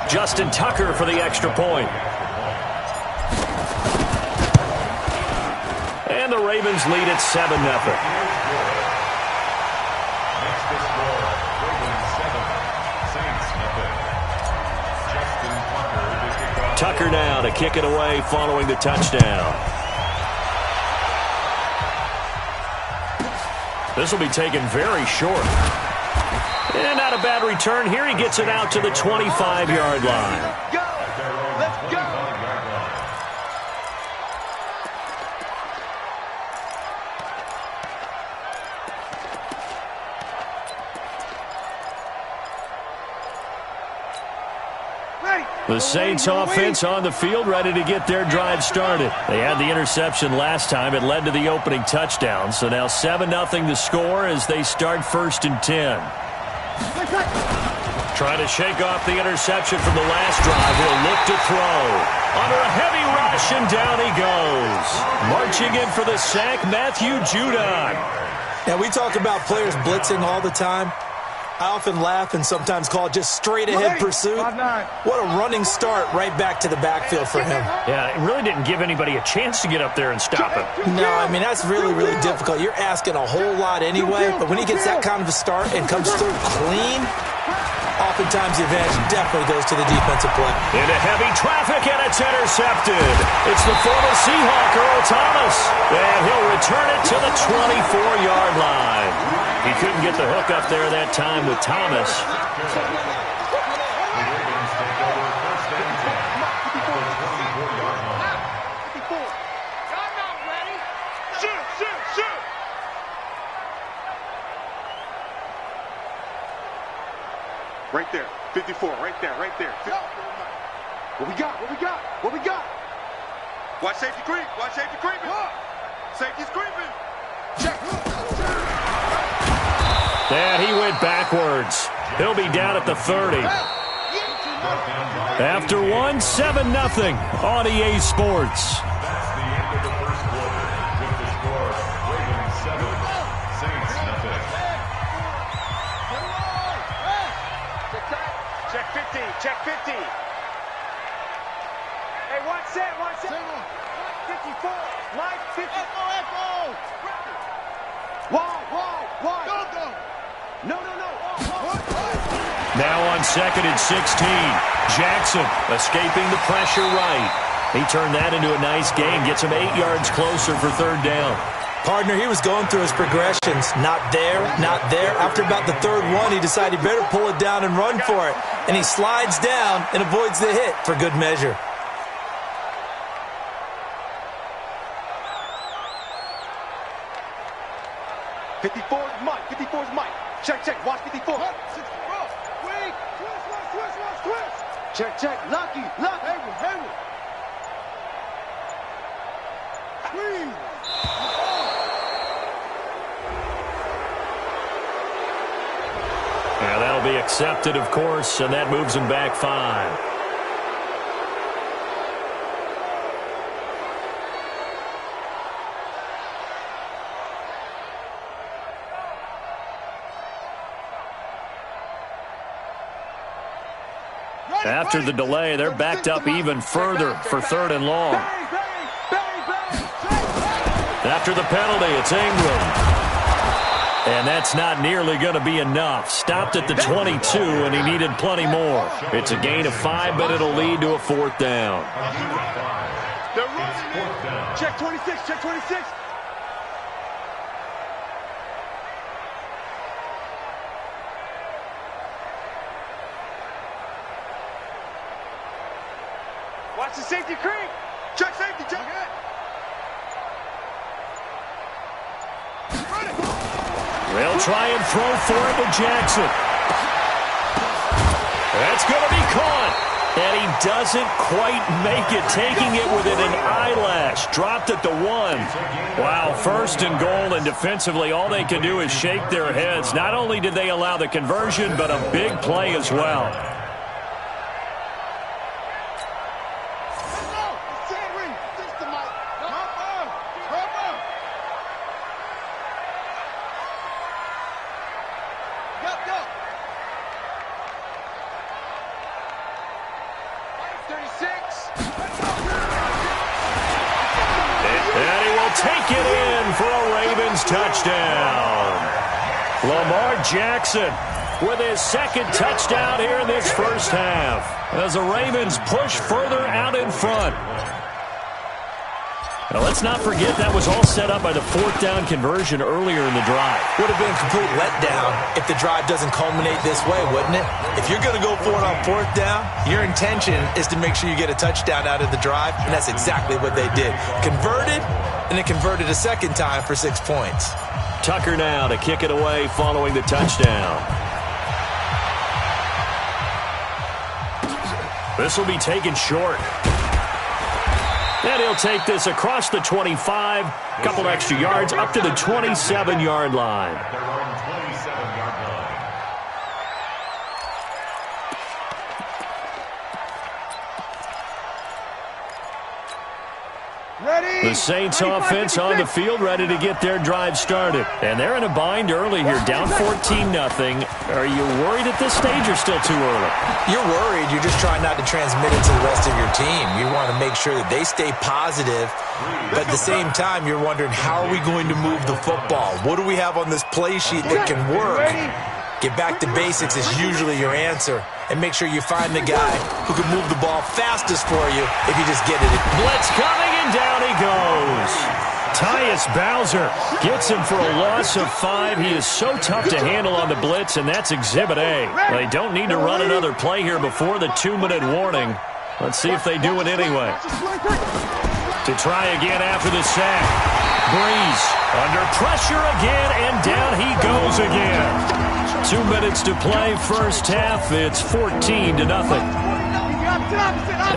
Justin Tucker for the extra point. And the Ravens lead at 7-0. Tucker now to kick it away following the touchdown. This will be taken very short. And not a bad return here. He gets it out to the 25-yard line. Let's go! The Saints offense on the field, ready to get their drive started. They had the interception last time. It led to the opening touchdown. So now 7-0 the score as they start 1st and 10. Trying to shake off the interception from the last drive. He'll look to throw. Under a heavy rush, and down he goes. Marching in for the sack, Matthew Judon. Now, we talk about players blitzing all the time. I often laugh and sometimes call it just straight-ahead pursuit. What a running start right back to the backfield for him. Yeah, it really didn't give anybody a chance to get up there and stop him. No, I mean, that's really, really difficult. You're asking a whole lot anyway, but when he gets that kind of a start and comes through clean, oftentimes the advantage definitely goes to the defensive play. Into heavy traffic, and it's intercepted. It's the former Seahawk, Earl Thomas, and he'll return it to the 24-yard line. He couldn't get the hook up there that time with Thomas. Right there, 54, right there, right there. What we got, what we got, what we got? Watch safety creep, watch safety creeping. Safety's creeping. Check. And he went backwards. He'll be down at the 30. After one, 7-0 on EA Sports. That's the end of the first quarter with the score Ravens 7, Saints nothing. Check 50, check 50. Hey, one set. 54, Mike, 50. Echo. Wide. Go. No. Now on 2nd and 16. Jackson escaping the pressure right. He turned that into a nice gain. Gets him 8 yards closer for 3rd down. Partner, he was going through his progressions. Not there. After about the 3rd one, he decided he better pull it down and run for it. And he slides down and avoids the hit for good measure. $54's Mike. Check. Watch 54. Twist. Check. Lucky. Hayward. Squeeze. Yeah, that'll be accepted, of course, and that moves him back 5. After the delay, they're backed up even further for 3rd and long. After the penalty, it's Ingram. And that's not nearly going to be enough. Stopped at the 22, and he needed plenty more. It's a gain of 5, but it'll lead to a 4th down. They're running. Check 26. Watch the safety creep. Check safety. Check it. They'll try and throw for it to Jackson. That's going to be caught. And he doesn't quite make it, taking it within an eyelash. Dropped at the 1. Wow, 1st and goal, and defensively all they can do is shake their heads. Not only did they allow the conversion, but a big play as well. bank it in for a Ravens touchdown. Lamar Jackson with his second touchdown here in this first half as the Ravens push further out in front. Now, let's not forget that was all set up by the fourth down conversion earlier in the drive. Would have been a complete letdown if the drive doesn't culminate this way, wouldn't it? If you're going to go for it on fourth down, your intention is to make sure you get a touchdown out of the drive, and that's exactly what they did. Converted, and it converted a second time for 6 points. Tucker now to kick it away following the touchdown. This will be taken short. And he'll take this across the 25, a couple extra yards, up to the 27-yard line. Their own 27-yard line. The Saints offense on the field, ready to get their drive started. And they're in a bind early here, down 14-0. Are you worried at this stage or still too early? You're worried. You're just trying not to transmit it to the rest of your team. You want to make sure that they stay positive, but at the same time, you're wondering, how are we going to move the football? What do we have on this play sheet that can work? Get back to basics is usually your answer. And make sure you find the guy who can move the ball fastest for you if you just get it. Blitz coming, and down he goes. Tyus Bowser gets him for a loss of 5. He is so tough to handle on the blitz, and that's Exhibit A. They don't need to run another play here before the 2-minute warning. Let's see if they do it anyway. To try again after the sack. Breeze under pressure again, and down he goes again. 2 minutes to play first half. It's 14-0.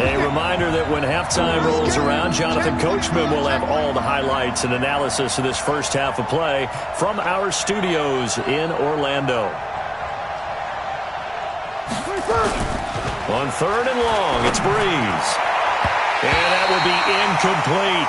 A reminder that when halftime rolls around, Jonathan Coachman will have all the highlights and analysis of this first half of play from our studios in Orlando. On 3rd and long, it's Breeze. And that will be incomplete.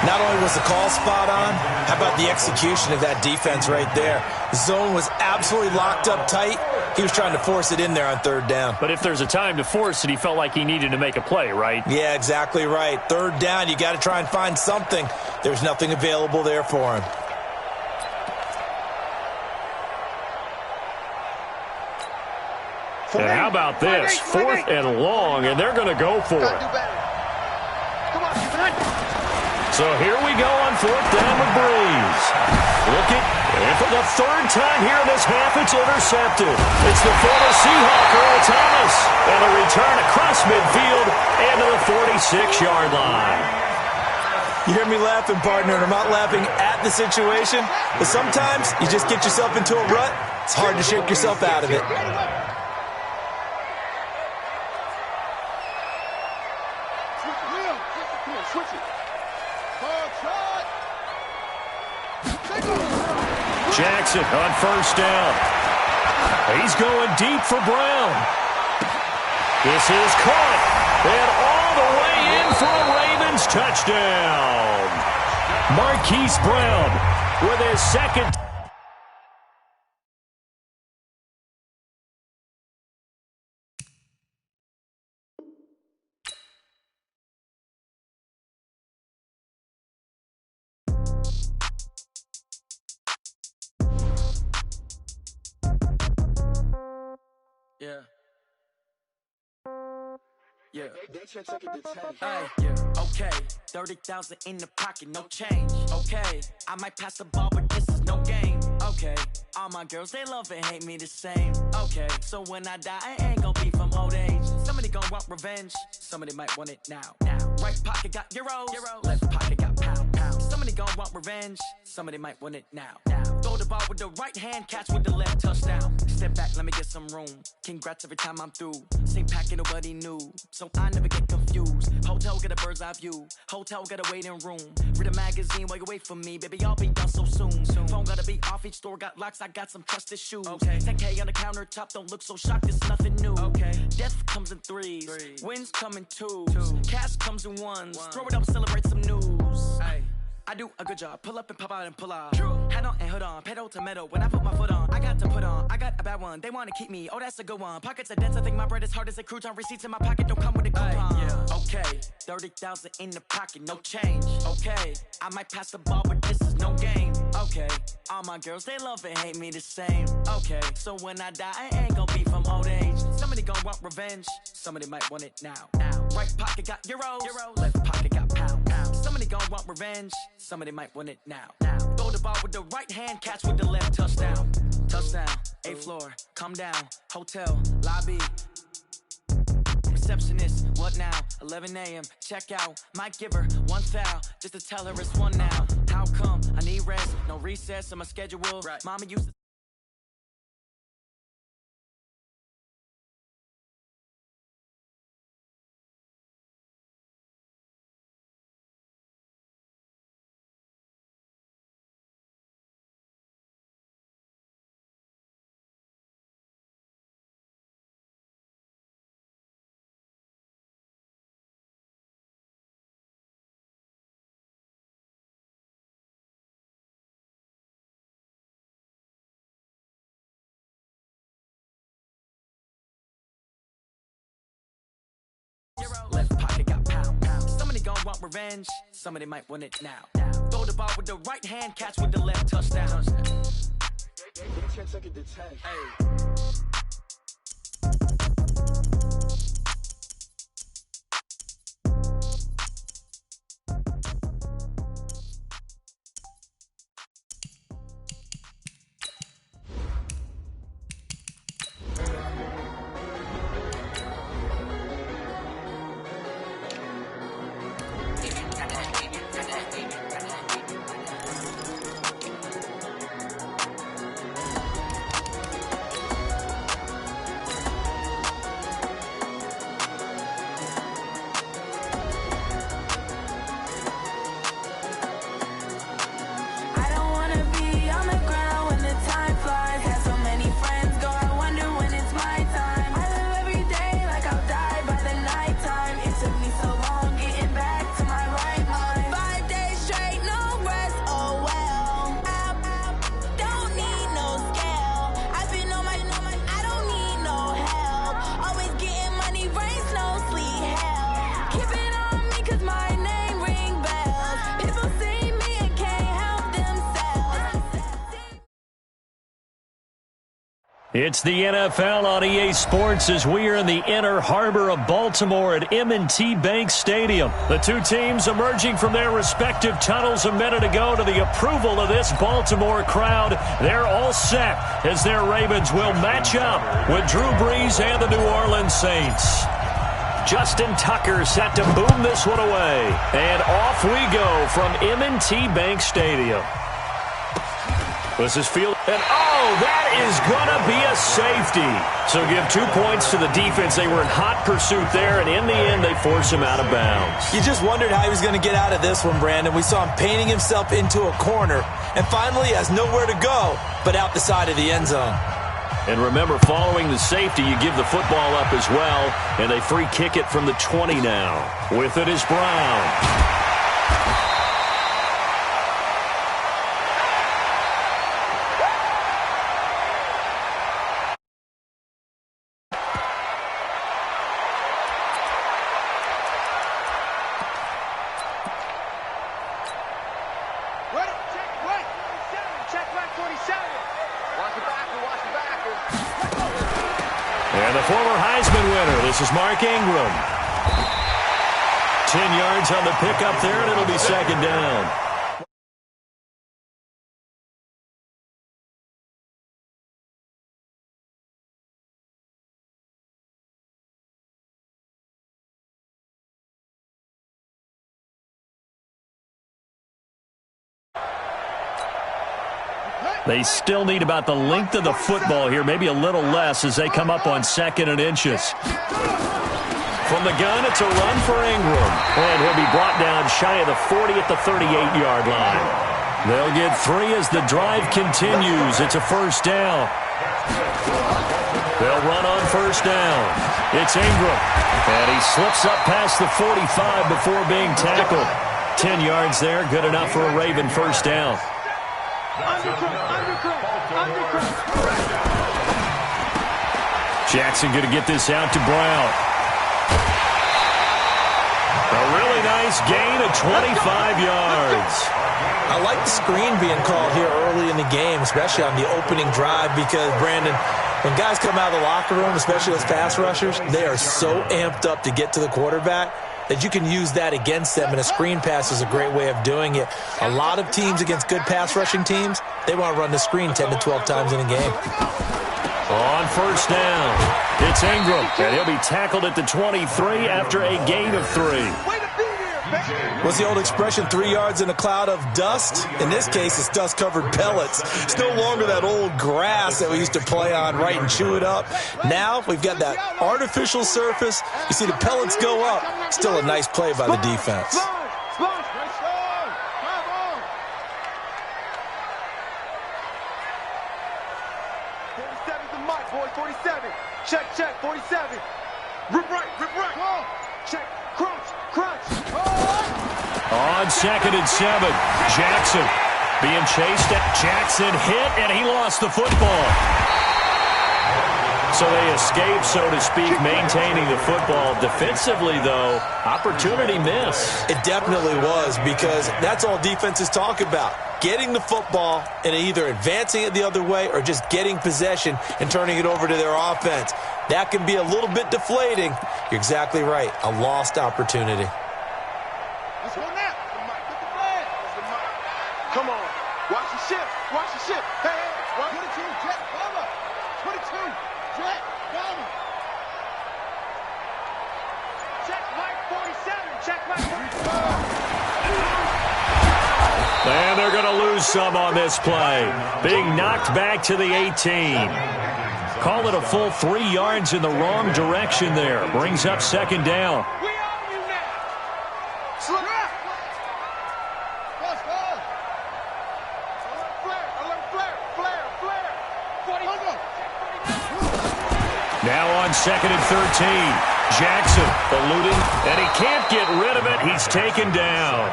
Not only was the call spot on, how about the execution of that defense right there? The zone was absolutely locked up tight. He was trying to force it in there on 3rd down. But if there's a time to force it, he felt like he needed to make a play, right? Yeah, exactly right. 3rd down, you got to try and find something. There's nothing available there for him. And how about this? 4th and long, and they're going to go for it. So here we go on 4th down with Breeze. Looking, and for the 3rd time here in this half, it's intercepted. It's the former Seahawk, Earl Thomas. And a return across midfield and to the 46-yard line. You hear me laughing, partner, and I'm not laughing at the situation, but sometimes you just get yourself into a rut. It's hard to shake yourself out of it. Jackson on 1st down. He's going deep for Brown. This is caught. And all the way in for a Ravens touchdown. Marquise Brown with his second. Yeah. Hey, yeah. Okay. 30,000 in the pocket, no change. Okay. I might pass the ball, but this is no game. Okay. All my girls, they love and hate me the same. Okay. So when I die, I ain't gonna be from old age. Somebody gonna want revenge. Somebody might want it now. Right pocket got euros. Left pocket got pound. Somebody gonna want revenge. Somebody might want it now. Throw the ball with the right hand, catch with the left, touchdown. Step back, let me get some room. Congrats every time I'm through. Same packet, nobody knew. So I never get confused. Hotel get a bird's eye view. Hotel got a waiting room. Read a magazine while you wait for me. Baby, I'll be done so soon. Phone gotta be off, each store got locks. I got some trusted shoes. 10K on the countertop, don't look so shocked, it's nothing new. Death comes in threes. Wins come in twos. Cash comes in ones. Throw it up, celebrate some news. I do a good job. Pull up and pop out and pull out. Hat on and hood on, pedal to metal. When I put my foot on, I got to put on. I got a bad one, they want to keep me. Oh, that's a good one. Pockets are dense, I think my bread is hard as a crouton. Receipts in my pocket don't come with a coupon. Yeah, okay, 30,000 in the pocket, no change. Okay, I might pass the ball, but this is no game. Okay, all my girls, they love and hate me the same. Okay, so when I die, I ain't gonna be from old age. Somebody gonna want revenge, somebody might want it now. Right pocket got euros, left pocket got pounds. Somebody gonna want revenge, somebody might want it now. Throw the ball with the right hand, catch with the left, touchdown. Touchdown, 8th floor, come down, hotel, lobby. Receptionist, what now? 11 a.m., check out. Might give her one foul, just to tell her it's one now. How come? I need rest, no recess on my schedule. Right. Mama used to... Left pocket got pounds. Somebody gon' want revenge, somebody might want it now. Throw the ball with the right hand, catch with the left, touchdown. 10 second to 10. Hey. It's the NFL on EA Sports as we are in the inner harbor of Baltimore at M&T Bank Stadium. The two teams emerging from their respective tunnels a minute ago to the approval of this Baltimore crowd. They're all set as their Ravens will match up with Drew Brees and the New Orleans Saints. Justin Tucker set to boom this one away. And off we go from M&T Bank Stadium. This is field, and that is going to be a safety. So give 2 points to the defense. They were in hot pursuit there, and in the end, they force him out of bounds. You just wondered how he was going to get out of this one, Brandon. We saw him painting himself into a corner, and finally has nowhere to go but out the side of the end zone. And remember, following the safety, you give the football up as well, and they free kick it from the 20 now. With it is Brown. And the former Heisman winner, this is Mark Ingram. 10 yards on the pickup there, and it'll be second down. They still need about the length of the football here, maybe a little less as they come up on 2nd and inches. From the gun, it's a run for Ingram. And he'll be brought down shy of the 40 at the 38-yard line. They'll get 3 as the drive continues. It's a first down. They'll run on first down. It's Ingram. And he slips up past the 45 before being tackled. 10 yards there, good enough for a Raven first down. Jackson going to get this out to Brown. A really nice gain of 25 yards. I like the screen being called here early in the game, especially on the opening drive, because, Brandon, when guys come out of the locker room, especially as pass rushers, they are so amped up to get to the quarterback that you can use that against them, and a screen pass is a great way of doing it. A lot of teams against good pass rushing teams, they want to run the screen 10 to 12 times in a game. On first down, it's Ingram, and he'll be tackled at the 23 after a gain of 3. What's the old expression, 3 yards in a cloud of dust? In this case, it's dust-covered pellets. It's no longer that old grass that we used to play on, right, and chew it up. Now we've got that artificial surface. You see the pellets go up. Still a nice play by the defense. 47. Check, 47. Rip right. Check, crunch. On 2nd and 7, Jackson being chased. Jackson hit, and he lost the football. So they escape, so to speak, maintaining the football. Defensively, though, opportunity miss. It definitely was, because that's all defenses talk about. Getting the football and either advancing it the other way or just getting possession and turning it over to their offense. That can be a little bit deflating. You're exactly right. A lost opportunity. Come on. Watch the ship. Hey. 22, Jet, Bomber. 22, Jet, Bomber. Check Mike 47. Check Mike 47. And they're going to lose some on this play. Being knocked back to the 18. Call it a full 3 yards in the wrong direction there. Brings up 2nd down. We own you now. Slow up. Flare. 40. Now on 2nd and 13. Jackson eluding, and he can't get rid of it. He's taken down.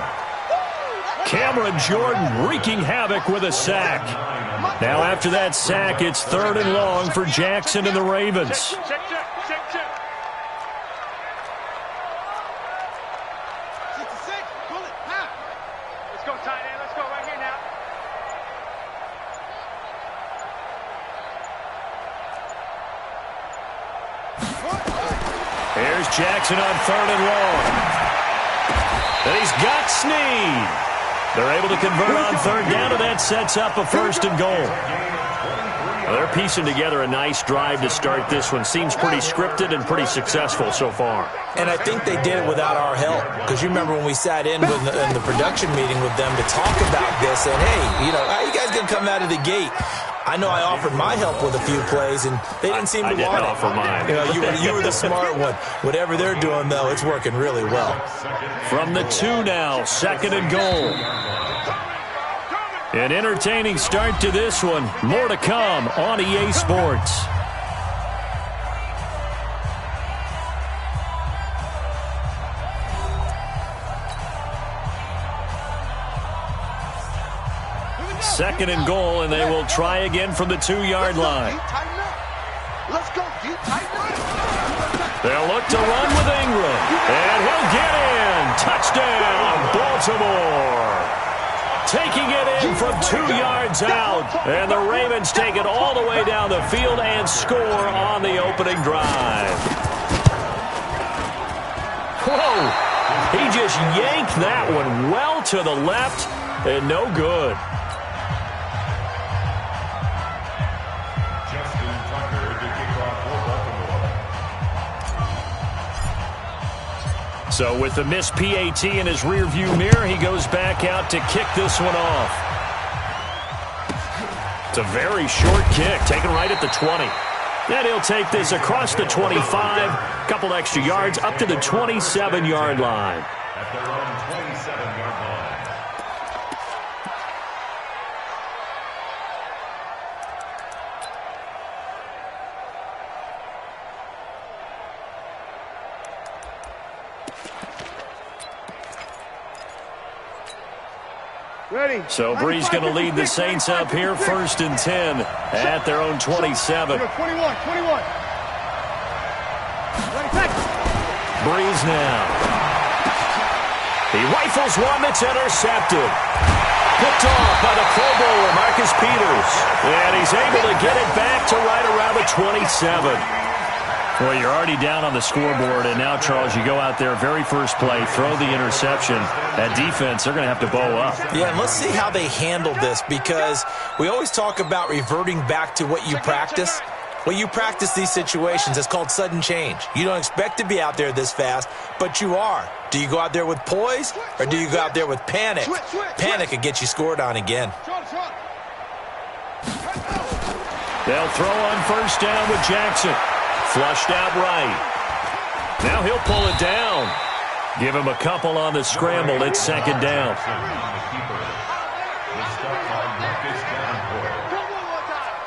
Cameron Jordan wreaking havoc with a sack. Now after that sack, it's 3rd and long for Jackson and the Ravens. Check. Let's go, tight end. Let's go right here now. Here's Jackson on 3rd and long. And he's got Snead. They're able to convert on 3rd down, and that sets up a 1st and goal. Well, they're piecing together a nice drive to start this one. Seems pretty scripted and pretty successful so far. And I think they did it without our help, because you remember when we sat in the production meeting with them to talk about this, and hey, how you guys going to come out of the gate? I know I offered my help with a few plays, and they didn't seem to want it. I didn't offer mine. You were the smart one. Whatever they're doing, though, it's working really well. From the 2 now, 2nd and goal. An entertaining start to this one. More to come on EA Sports. Second and goal, and they will try again from the 2-yard line. Let's go, deep, tighten up. They'll look to run with Ingram, and he'll get in. Touchdown, Baltimore. Taking it in from 2 yards out, and the Ravens take it all the way down the field and score on the opening drive. Whoa, he just yanked that one well to the left, and no good. So with the missed PAT in his rearview mirror, he goes back out to kick this one off. It's a very short kick, taken right at the 20. Then he'll take this across the 25, a couple extra yards, up to the 27-yard line. At their own 27-yard line. So Bree's going to lead the Saints up here, 1st and 10 at their own 27. 21. Breeze now. He rifles one that's intercepted. Picked off by the Pro Bowler, Marcus Peters. And he's able to get it back to right around the 27. Well, you're already down on the scoreboard, and now, Charles, you go out there, very first play, throw the interception. That defense, they're going to have to bow up. Yeah, and let's see how they handle this, because we always talk about reverting back to what you practice. Well, you practice these situations. It's called sudden change. You don't expect to be out there this fast, but you are. Do you go out there with poise, or do you go out there with panic? Panic could get you scored on again. They'll throw on 1st down with Jackson. Flushed out right. Now he'll pull it down. Give him a couple on the scramble. It's 2nd down.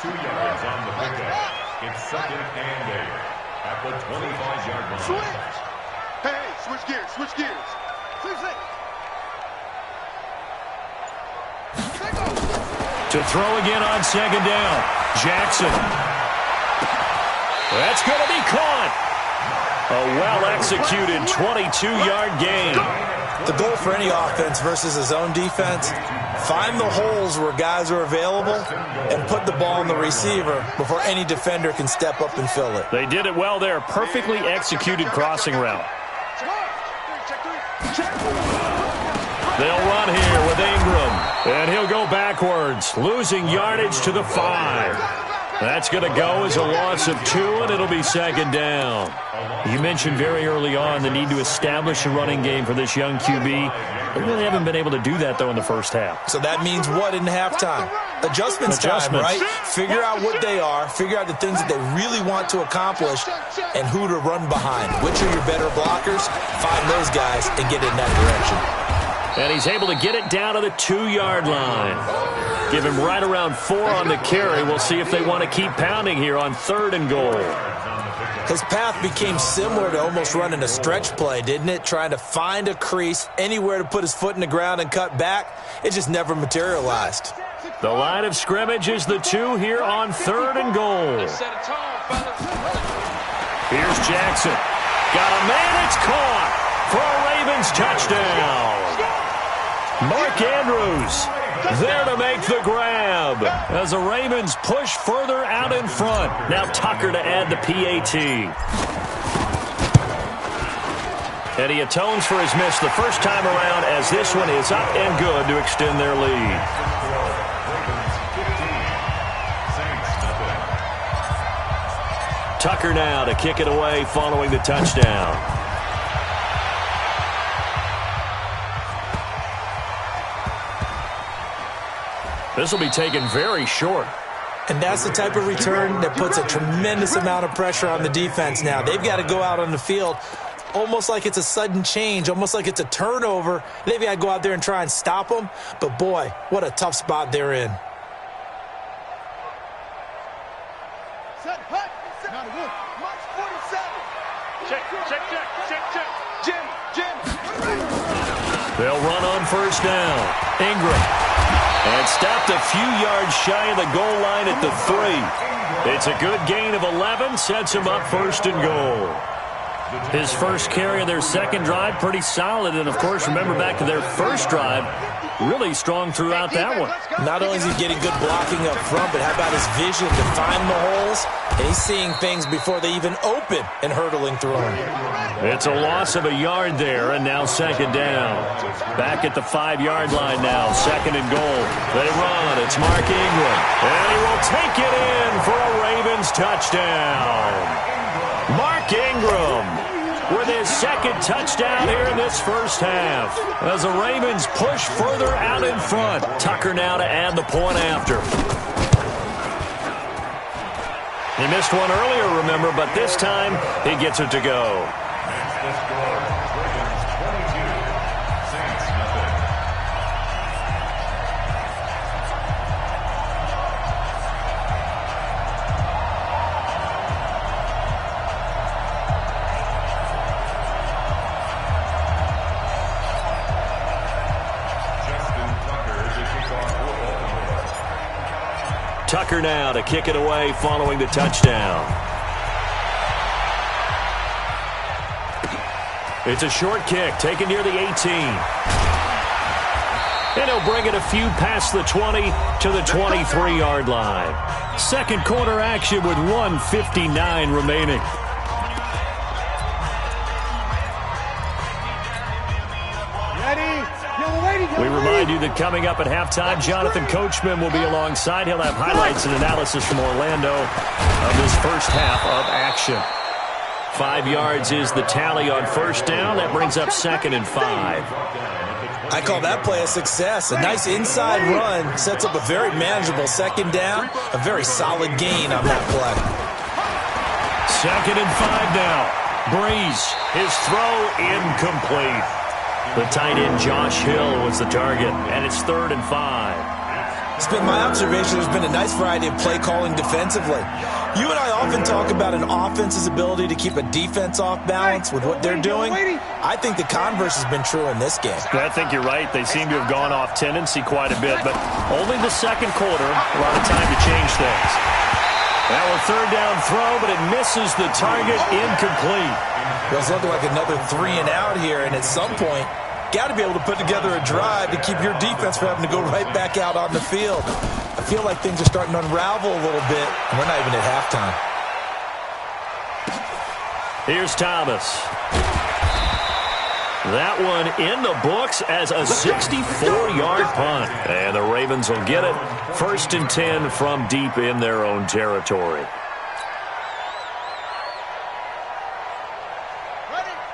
2 yards on the pickup. It's 2nd and 8 at the 25-yard line. Switch! Hey, switch gears, switch gears. To throw again on 2nd down. Jackson. That's going to be caught. A well-executed 22-yard gain. The goal for any offense versus his own defense, find the holes where guys are available and put the ball in the receiver before any defender can step up and fill it. They did it well there. Perfectly executed crossing route. They'll run here with Ingram. And he'll go backwards, losing yardage to the 5. That's going to go as a loss of 2, and it'll be 2nd down. You mentioned very early on the need to establish a running game for this young QB. They really haven't been able to do that, though, in the first half. So that means what in halftime? Adjustments time, right? Figure out what they are, figure out the things that they really want to accomplish, and who to run behind. Which are your better blockers? Find those guys and get in that direction. And he's able to get it down to the 2-yard line. Give him right around 4 on the carry. We'll see if they want to keep pounding here on 3rd and goal. His path became similar to almost running a stretch play, didn't it? Trying to find a crease, anywhere to put his foot in the ground and cut back. It just never materialized. The line of scrimmage is the 2 here on 3rd and goal. Here's Jackson. Got a man, it's caught for a Ravens touchdown. Mark Andrews there to make the grab as the Ravens push further out in front. Now Tucker to add the PAT. And he atones for his miss the first time around as this one is up and good to extend their lead. Tucker now to kick it away following the touchdown. This will be taken very short. And that's the type of return that puts a tremendous amount of pressure on the defense now. They've got to go out on the field almost like it's a sudden change, almost like it's a turnover. They've got to go out there and try and stop them. But, boy, what a tough spot they're in. They'll run on 1st down. Ingram. And stopped a few yards shy of the goal line at the 3. It's a good gain of 11. Sets him up 1st and goal. His first carry of their second drive, pretty solid. And, of course, remember back to their first drive, really strong throughout that one. Not only is he getting good blocking up front, but how about his vision to find the holes? And he's seeing things before they even open and hurtling through them. It's a loss of a yard there, and now 2nd down. Back at the 5-yard line now, 2nd and goal. They run. It's Mark Ingram. And he will take it in for a Ravens touchdown. Mark Ingram with his 2nd touchdown here in this first half. As the Ravens push further out in front. Tucker now to add the point after. He missed one earlier, remember, but this time he gets it to go. Tucker now to kick it away following the touchdown. It's a short kick taken near the 18. And he'll bring it a few past the 20 to the 23-yard line. Second quarter action with 1:59 remaining. We remind you that coming up at halftime, Jonathan Coachman will be alongside. He'll have highlights and analysis from Orlando of this first half of action. 5 yards is the tally on first down. That brings up 2nd and 5. I call that play a success. A nice inside run sets up a very manageable second down. A very solid gain on that play. 2nd and 5 now. Breeze, his throw incomplete. The tight end Josh Hill was the target, and it's 3rd and 5. It's been my observation there's been a nice variety of play calling defensively. You and I often talk about an offense's ability to keep a defense off balance with what they're doing. I think the converse has been true in this game. I think you're right. They seem to have gone off tendency quite a bit, but only the second quarter, a lot of time to change things. Now a 3rd down throw, but it misses the target, incomplete. It's looking like another 3 and out here, and at some point, got to be able to put together a drive to keep your defense from having to go right back out on the field. I feel like things are starting to unravel a little bit, and we're not even at halftime. Here's Thomas. That one in the books as a 64-yard punt. And the Ravens will get it. 1st and 10 from deep in their own territory.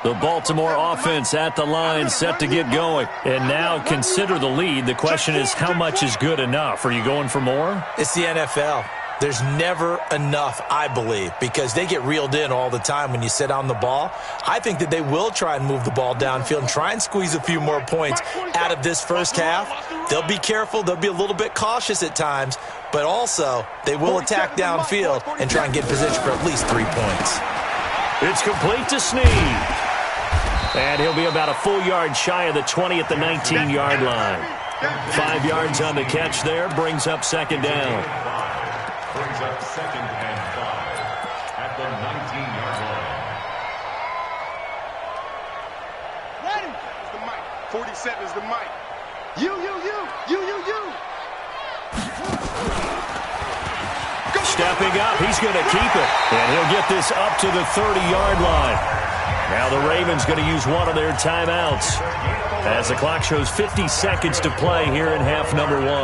The Baltimore offense at the line, set to get going. And now consider the lead. The question is, how much is good enough? Are you going for more? It's the NFL. There's never enough, I believe, because they get reeled in all the time when you sit on the ball. I think that they will try and move the ball downfield and try and squeeze a few more points out of this first half. They'll be careful. They'll be a little bit cautious at times, but also they will attack downfield and try and get position for at least 3 points. It's complete to Snead. And he'll be about a full yard shy of the 20 at the 19-yard line. 5 yards on the catch there, brings up 2nd down. Brings up 2nd and 5 at the 19-yard line. Ready? It's the mic. 47 is the mic. You. Stepping up, he's going to keep it. And he'll get this up to the 30-yard line. Now the Ravens going to use one of their timeouts as the clock shows 50 seconds to play here in half number 1. 1st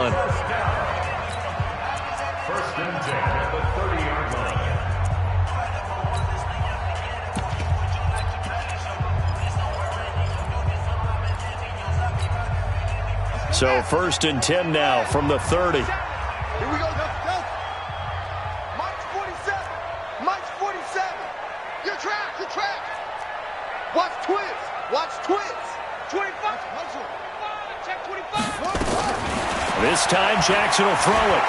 and 10 at the 30-yard line. So 1st and 10 now from the 30. Here we go. Mike's 47. Mike's 47. Your track. Watch twins. 25. Check 25. This time Jackson will throw it.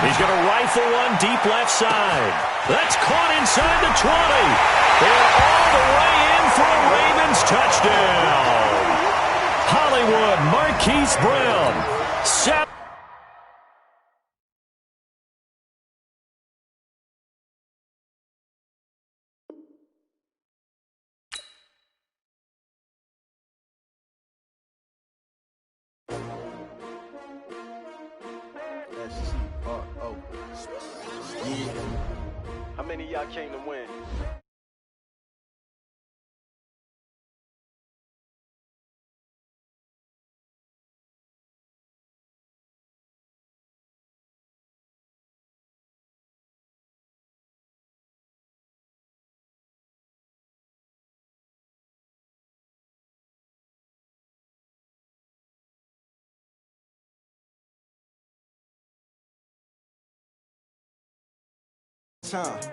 He's going to rifle one deep left side. That's caught inside the 20. They're all the way in for a Ravens touchdown. Hollywood, Marquise Brown. How many of y'all came to win?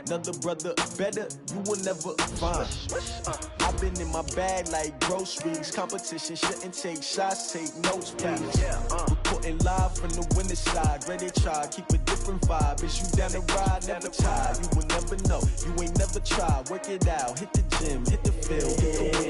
Another brother better, you will never find. I I've been in my bag like groceries. Competition shouldn't take shots, take notes, please. Reporting live from the winning side. Ready to try, keep a different vibe. Is you down the ride, never tired. You will never know, you ain't never tried. Work it out, hit the gym, hit the field.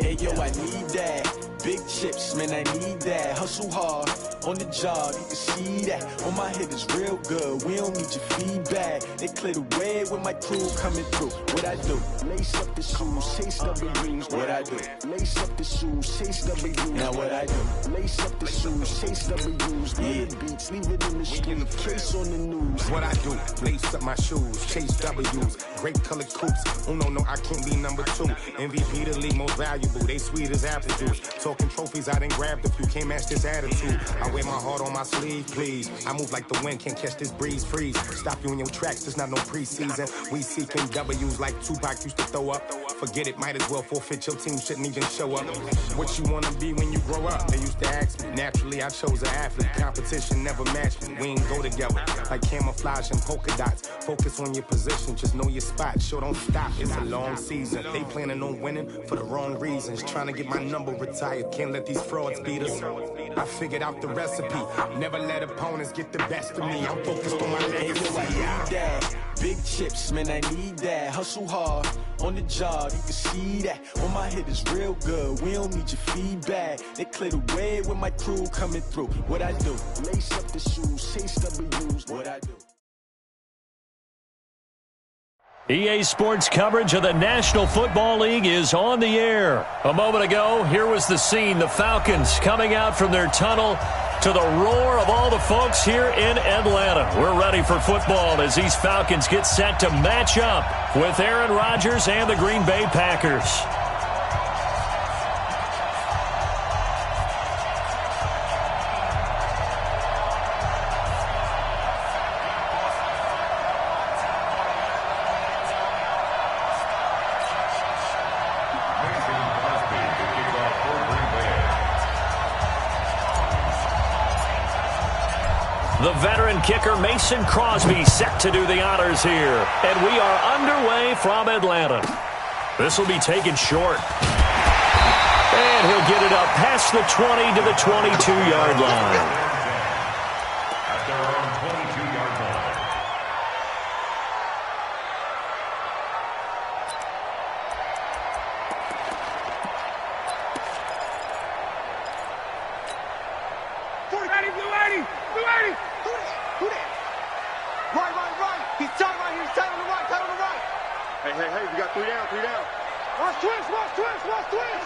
Hey, yo, I need that. Big chips, man, I need that. Hustle hard, on the job, you can see that. On my head is real good, we don't need your feedback. They clear the way with my crew coming through. What I do? Lace up the shoes, chase W's. What I do? Lace up the shoes, chase W's. Now what I do? Lace up the shoes, chase W's. Yeah, beats, leave it in the street, case on the news. What I do? Lace up my shoes, chase W's. Great colored coops. Oh no, I can't be number 2. MVP the league most valuable. They sweet as apple juice. Talking trophies, I didn't grab the few. Can't match this attitude. I wear my heart on my sleeve, please. I move like the wind, can't catch this breeze, freeze. Stop you in your tracks, there's not no preseason. We seeking W's like Tupac used to throw up. Forget it, might as well forfeit. Your team shouldn't even show up. What you wanna be when you grow up? They used to ask me. Naturally, I chose an athlete. Competition never matched me. We ain't go together like camouflage and polka dots. Focus on your position, just know your spot. Sure, don't stop. It's a long season. They planning on winning for the wrong reasons. Trying to get my number retired. Can't let these frauds beat us. I figured out the recipe. Never let opponents get the best of me. I'm focused on my legacy. Big chips, man, I need that. Hustle hard, on the job, you can see that. On my head is real good, we don't need your feedback. They clear the way with my crew coming through. What I do? Lace up the shoes, chase W's. What I do? EA Sports coverage of the National Football League is on the air. A moment ago, here was the scene. The Falcons coming out from their tunnel to the roar of all the folks here in Atlanta. We're ready for football as these Falcons get set to match up with Aaron Rodgers and the Green Bay Packers. The veteran kicker Mason Crosby set to do the honors here. And we are underway from Atlanta. This will be taken short. And he'll get it up past the 20 to the 22-yard line. At their own 22-yard line. He's tight right here. He's tight on the right. Tight on the right. Hey, we got 3 down. 3 down. Watch twist.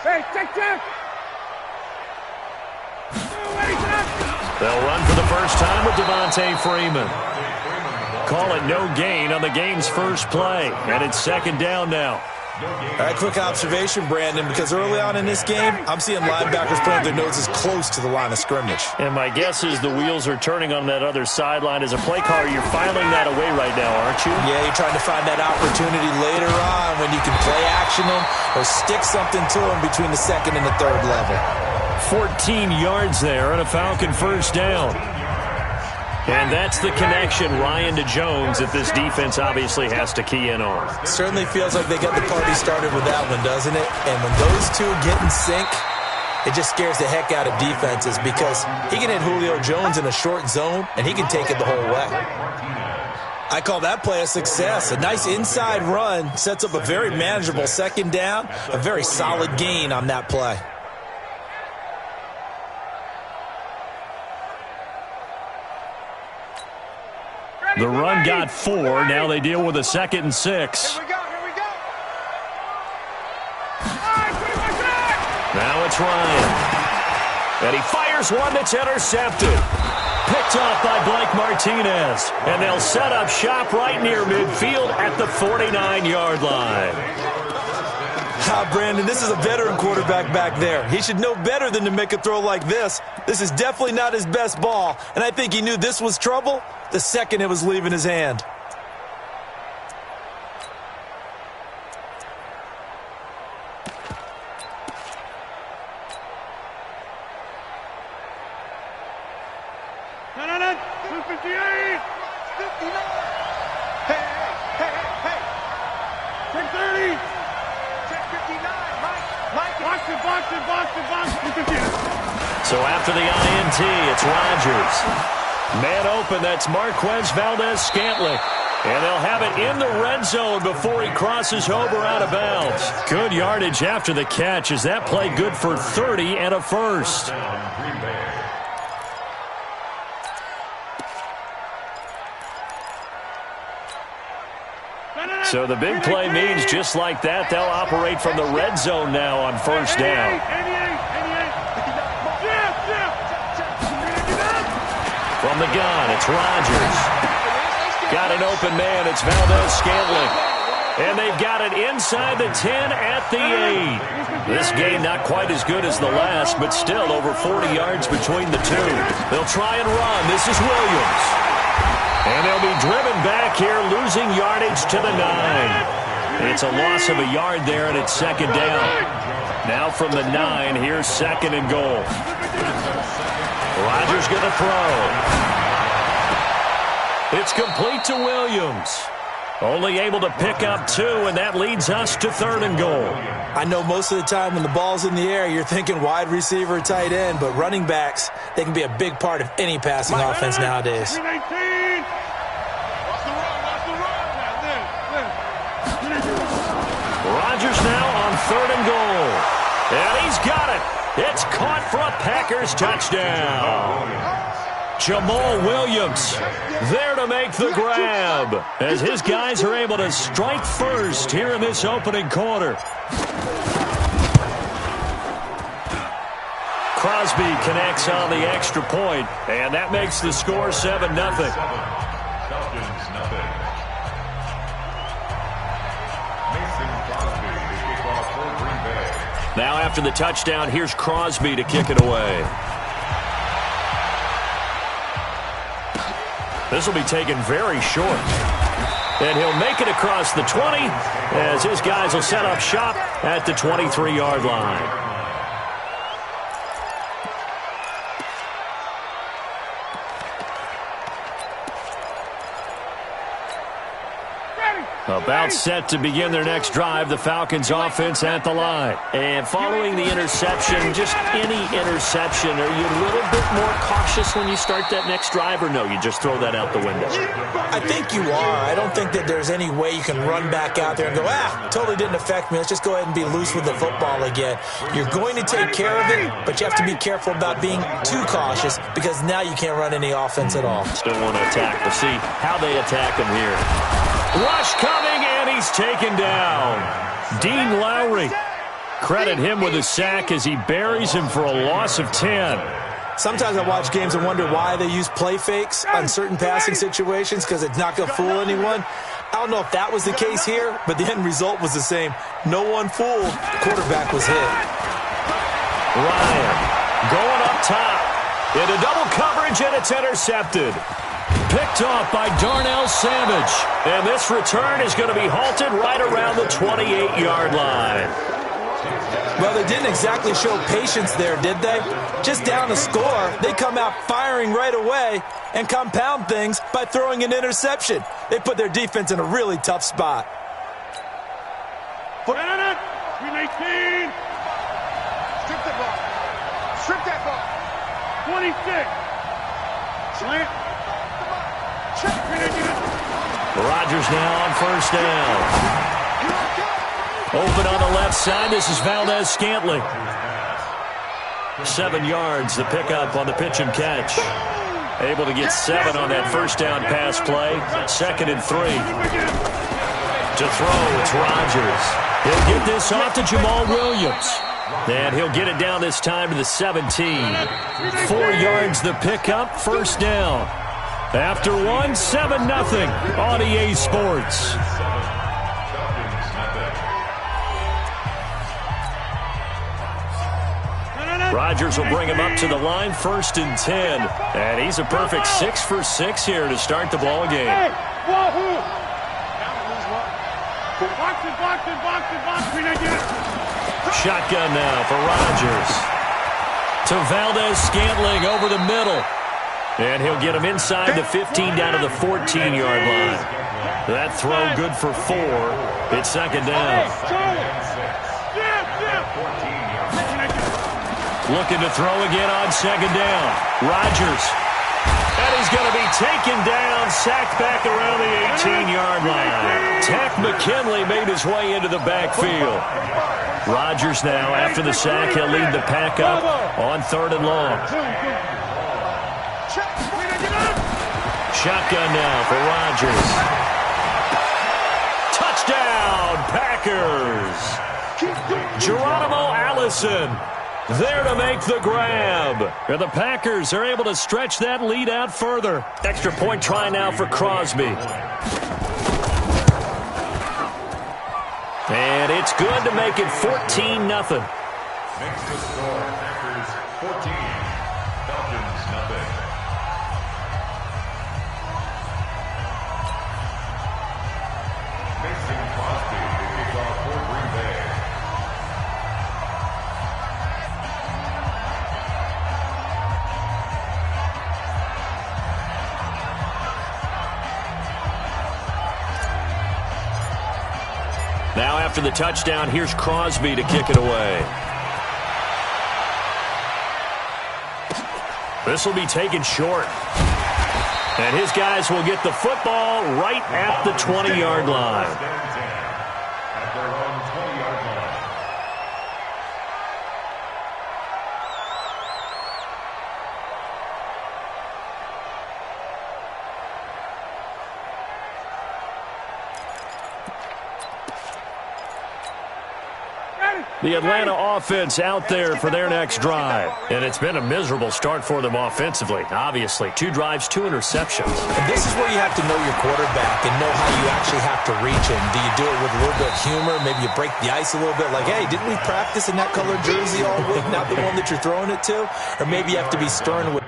Hey, take that. They'll run for the first time with Devontae Freeman. Call it no gain on the game's first play. And it's 2nd down now. All right, quick observation, Brandon, because early on in this game, I'm seeing linebackers playing their noses close to the line of scrimmage. And my guess is the wheels are turning on that other sideline. As a play caller, you're filing that away right now, aren't you? Yeah, you're trying to find that opportunity later on when you can play action them or stick something to them between the 2nd and the 3rd level. 14 yards there and a Falcon first down. And that's the connection, Ryan to Jones, that this defense obviously has to key in on. Certainly feels like they got the party started with that one, doesn't it? And when those two get in sync, it just scares the heck out of defenses because he can hit Julio Jones in a short zone, and he can take it the whole way. I call that play a success. A nice inside run sets up a very manageable 2nd down, a very solid gain on that play. The run got 4. Now they deal with a 2nd and 6. Here we go. Now it's Ryan. And he fires one that's intercepted. Picked off by Blake Martinez. And they'll set up shop right near midfield at the 49-yard line. Brandon, this is a veteran quarterback back there. He should know better than to make a throw like this. This is definitely not his best ball, and I think he knew this was trouble the second it was leaving his hand. No. 258. 59. Hey. Check 30. Check 59, Mike. So after the INT, it's Rodgers. Man open, that's Marquez Valdez-Scantling. And they'll have it in the red zone before he crosses over out of bounds. Good yardage after the catch as that play good for 30 and a first. So the big play means just like that, they'll operate from the red zone now on first down. From the gun, it's Rodgers. Got an open man, it's Valdez-Scantling. And they've got it inside the 10 at the 8. This game not quite as good as the last, but still over 40 yards between the two. They'll try and run. This is Williams. And they'll be driven back here, losing yardage to the 9. It's a loss of a yard there, and it's second down. Now from the 9, here's second and goal. Rodgers going to throw. It's complete to Williams. Only able to pick up 2, and that leads us to third and goal. I know most of the time when the ball's in the air, you're thinking wide receiver, tight end, but running backs, they can be a big part of any passing offense nowadays. Rodgers now on third and goal. And he's got it. It's caught for a Packers touchdown. Jamal Williams there to make the grab as his guys are able to strike first here in this opening quarter. Crosby connects on the extra point, and that makes the score 7-0. Now after the touchdown, here's Crosby to kick it away. This will be taken very short. And he'll make it across the 20 as his guys will set up shop at the 23-yard line. About set to begin their next drive, the Falcons offense at the line. And following the interception, just any interception, are you a little bit more cautious when you start that next drive, or no, you just throw that out the window? I think you are. I don't think that there's any way you can run back out there and go, totally didn't affect me. Let's just go ahead and be loose with the football again. You're going to take care of it, but you have to be careful about being too cautious because now you can't run any offense at all. Still want to attack. We'll see how they attack him here. Rush coming, and he's taken down. Dean Lowry. Credit him with a sack as he buries him for a loss of 10. Sometimes I watch games and wonder why they use play fakes on certain passing situations because it's not going to fool anyone. I don't know if that was the case here, but the end result was the same. No one fooled. The quarterback was hit. Ryan going up top. Into double coverage, and it's intercepted. Picked off by Darnell Savage. And this return is going to be halted right around the 28-yard line. Well, they didn't exactly show patience there, did they? Just down a score, they come out firing right away and compound things by throwing an interception. They put their defense in a really tough spot. 319. Strip that ball. Strip that ball. 26. Slant. Rodgers now on first down. Open on the left side. This is Valdez-Scantling. 7 yards, the pickup on the pitch and catch. Able to get 7 on that first down pass play. 2nd and 3. To throw, it's Rodgers. He'll get this off to Jamal Williams. And he'll get it down this time to the 17. 4 yards, the pickup, first down. After 1, 7-0 on EA Sports. Rodgers will bring him up to the line, 1st and 10. And he's a perfect 6 for 6 here to start the ball game. Shotgun now for Rodgers. To Valdez-Scantling over the middle. And he'll get him inside the 15 down to the 14-yard line. That throw good for 4. It's 2nd down. Looking to throw again on second down. Rodgers. And he's going to be taken down, sacked back around the 18-yard line. Tack McKinley made his way into the backfield. Rodgers now, after the sack, he'll lead the pack up on 3rd and long. Shotgun now for Rodgers. Touchdown, Packers. Geronimo Allison there to make the grab. And the Packers are able to stretch that lead out further. Extra point try now for Crosby. And it's good to make it 14-0. Next to score, Packers 14, Falcons nothing. Mason Crosby to kick off for Green Bay. Now after the touchdown, here's Crosby to kick it away. This will be taken short. And his guys will get the football right at the 20-yard line. At their own 20-yard line. The Atlanta offense out there for their next drive. And it's been a miserable start for them offensively. Obviously, 2 drives, 2 interceptions. And this is where you have to know your quarterback and know how you actually have to reach him. Do you do it with a little bit of humor? Maybe you break the ice a little bit like, hey, didn't we practice in that colored jersey all week, not the one that you're throwing it to? Or maybe you have to be stern with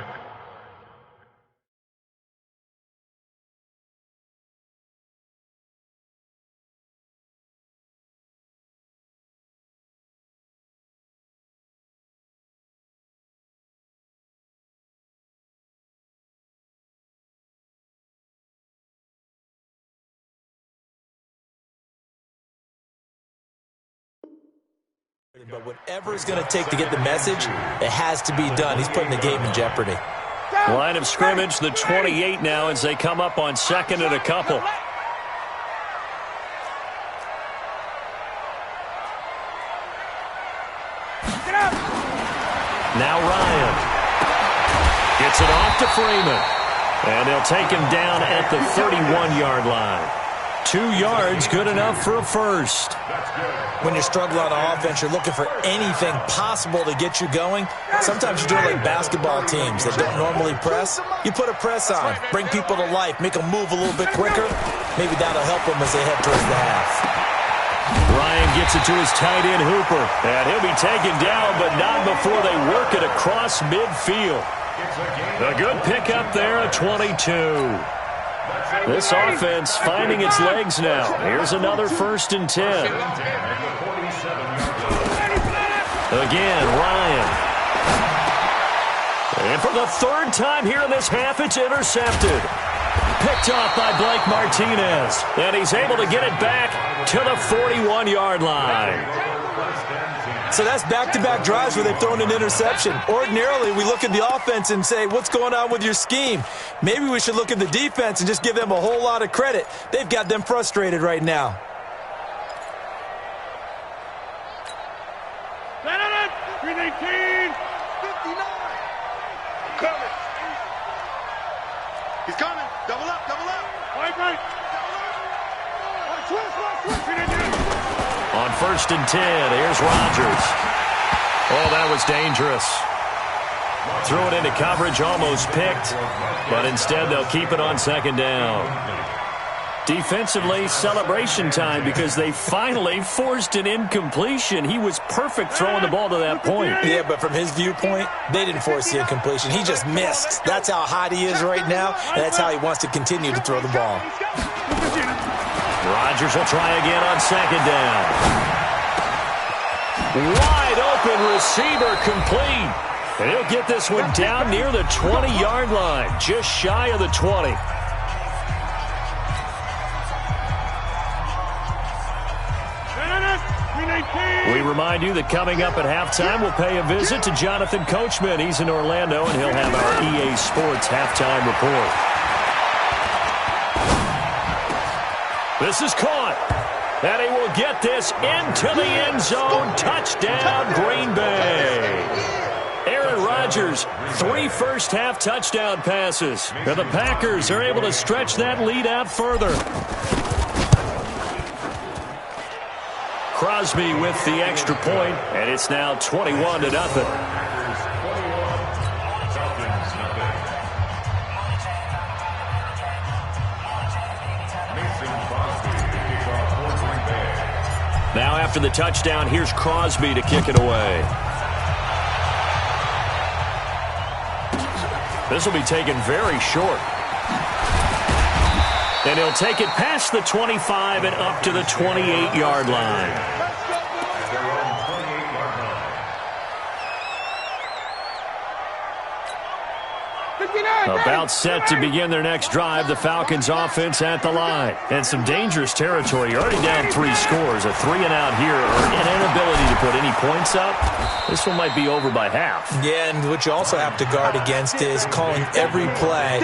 but whatever it's going to take to get the message, it has to be done. He's putting the game in jeopardy. Line of scrimmage, the 28 now as they come up on 2nd and a couple. Now Ryan gets it off to Freeman. And they'll take him down at the 31-yard line. 2 yards, good enough for a first. When you're struggling on offense, you're looking for anything possible to get you going. Sometimes you do it like basketball teams that don't normally press. You put a press on, bring people to life, make them move a little bit quicker. Maybe that'll help them as they head towards the half. Ryan gets it to his tight end, Hooper. And he'll be taken down, but not before they work it across midfield. A good pickup there, a 22. This offense finding its legs now. Here's another 1st and 10. Again, Ryan. And for the 3rd time here in this half, it's intercepted. Picked off by Blake Martinez. And he's able to get it back to the 41-yard line. So that's back-to-back drives where they've thrown an interception. Ordinarily, we look at the offense and say, what's going on with your scheme? Maybe we should look at the defense and just give them a whole lot of credit. They've got them frustrated right now. He's coming. Double up, double up. Right. On 1st and 10, here's Rodgers. Oh, that was dangerous. Threw it into coverage, almost picked, but instead they'll keep it on 2nd down. Defensively, celebration time because they finally forced an incompletion. He was perfect throwing the ball to that point. Yeah, but from his viewpoint, they didn't force the incompletion. He just missed. That's how hot he is right now, and that's how he wants to continue to throw the ball. Rodgers will try again on 2nd down. Wide open receiver complete. And he'll get this one down near the 20-yard line, just shy of the 20. We remind you that coming up at halftime, we'll pay a visit to Jonathan Coachman. He's in Orlando, and he'll have our EA Sports halftime report. This is caught. And he will get this into the end zone. Touchdown, Green Bay. Aaron Rodgers, 3 first-half touchdown passes. And the Packers are able to stretch that lead out further. Crosby with the extra point, and it's now 21-0. Now after the touchdown, here's Crosby to kick it away. This will be taken very short. And he'll take it past the 25 and up to the 28-yard line. About set to begin their next drive, the Falcons offense at the line. And some dangerous territory. You're already down 3 scores. A 3-and-out here, or an inability to put any points up. This one might be over by half. Yeah, and what you also have to guard against is calling every play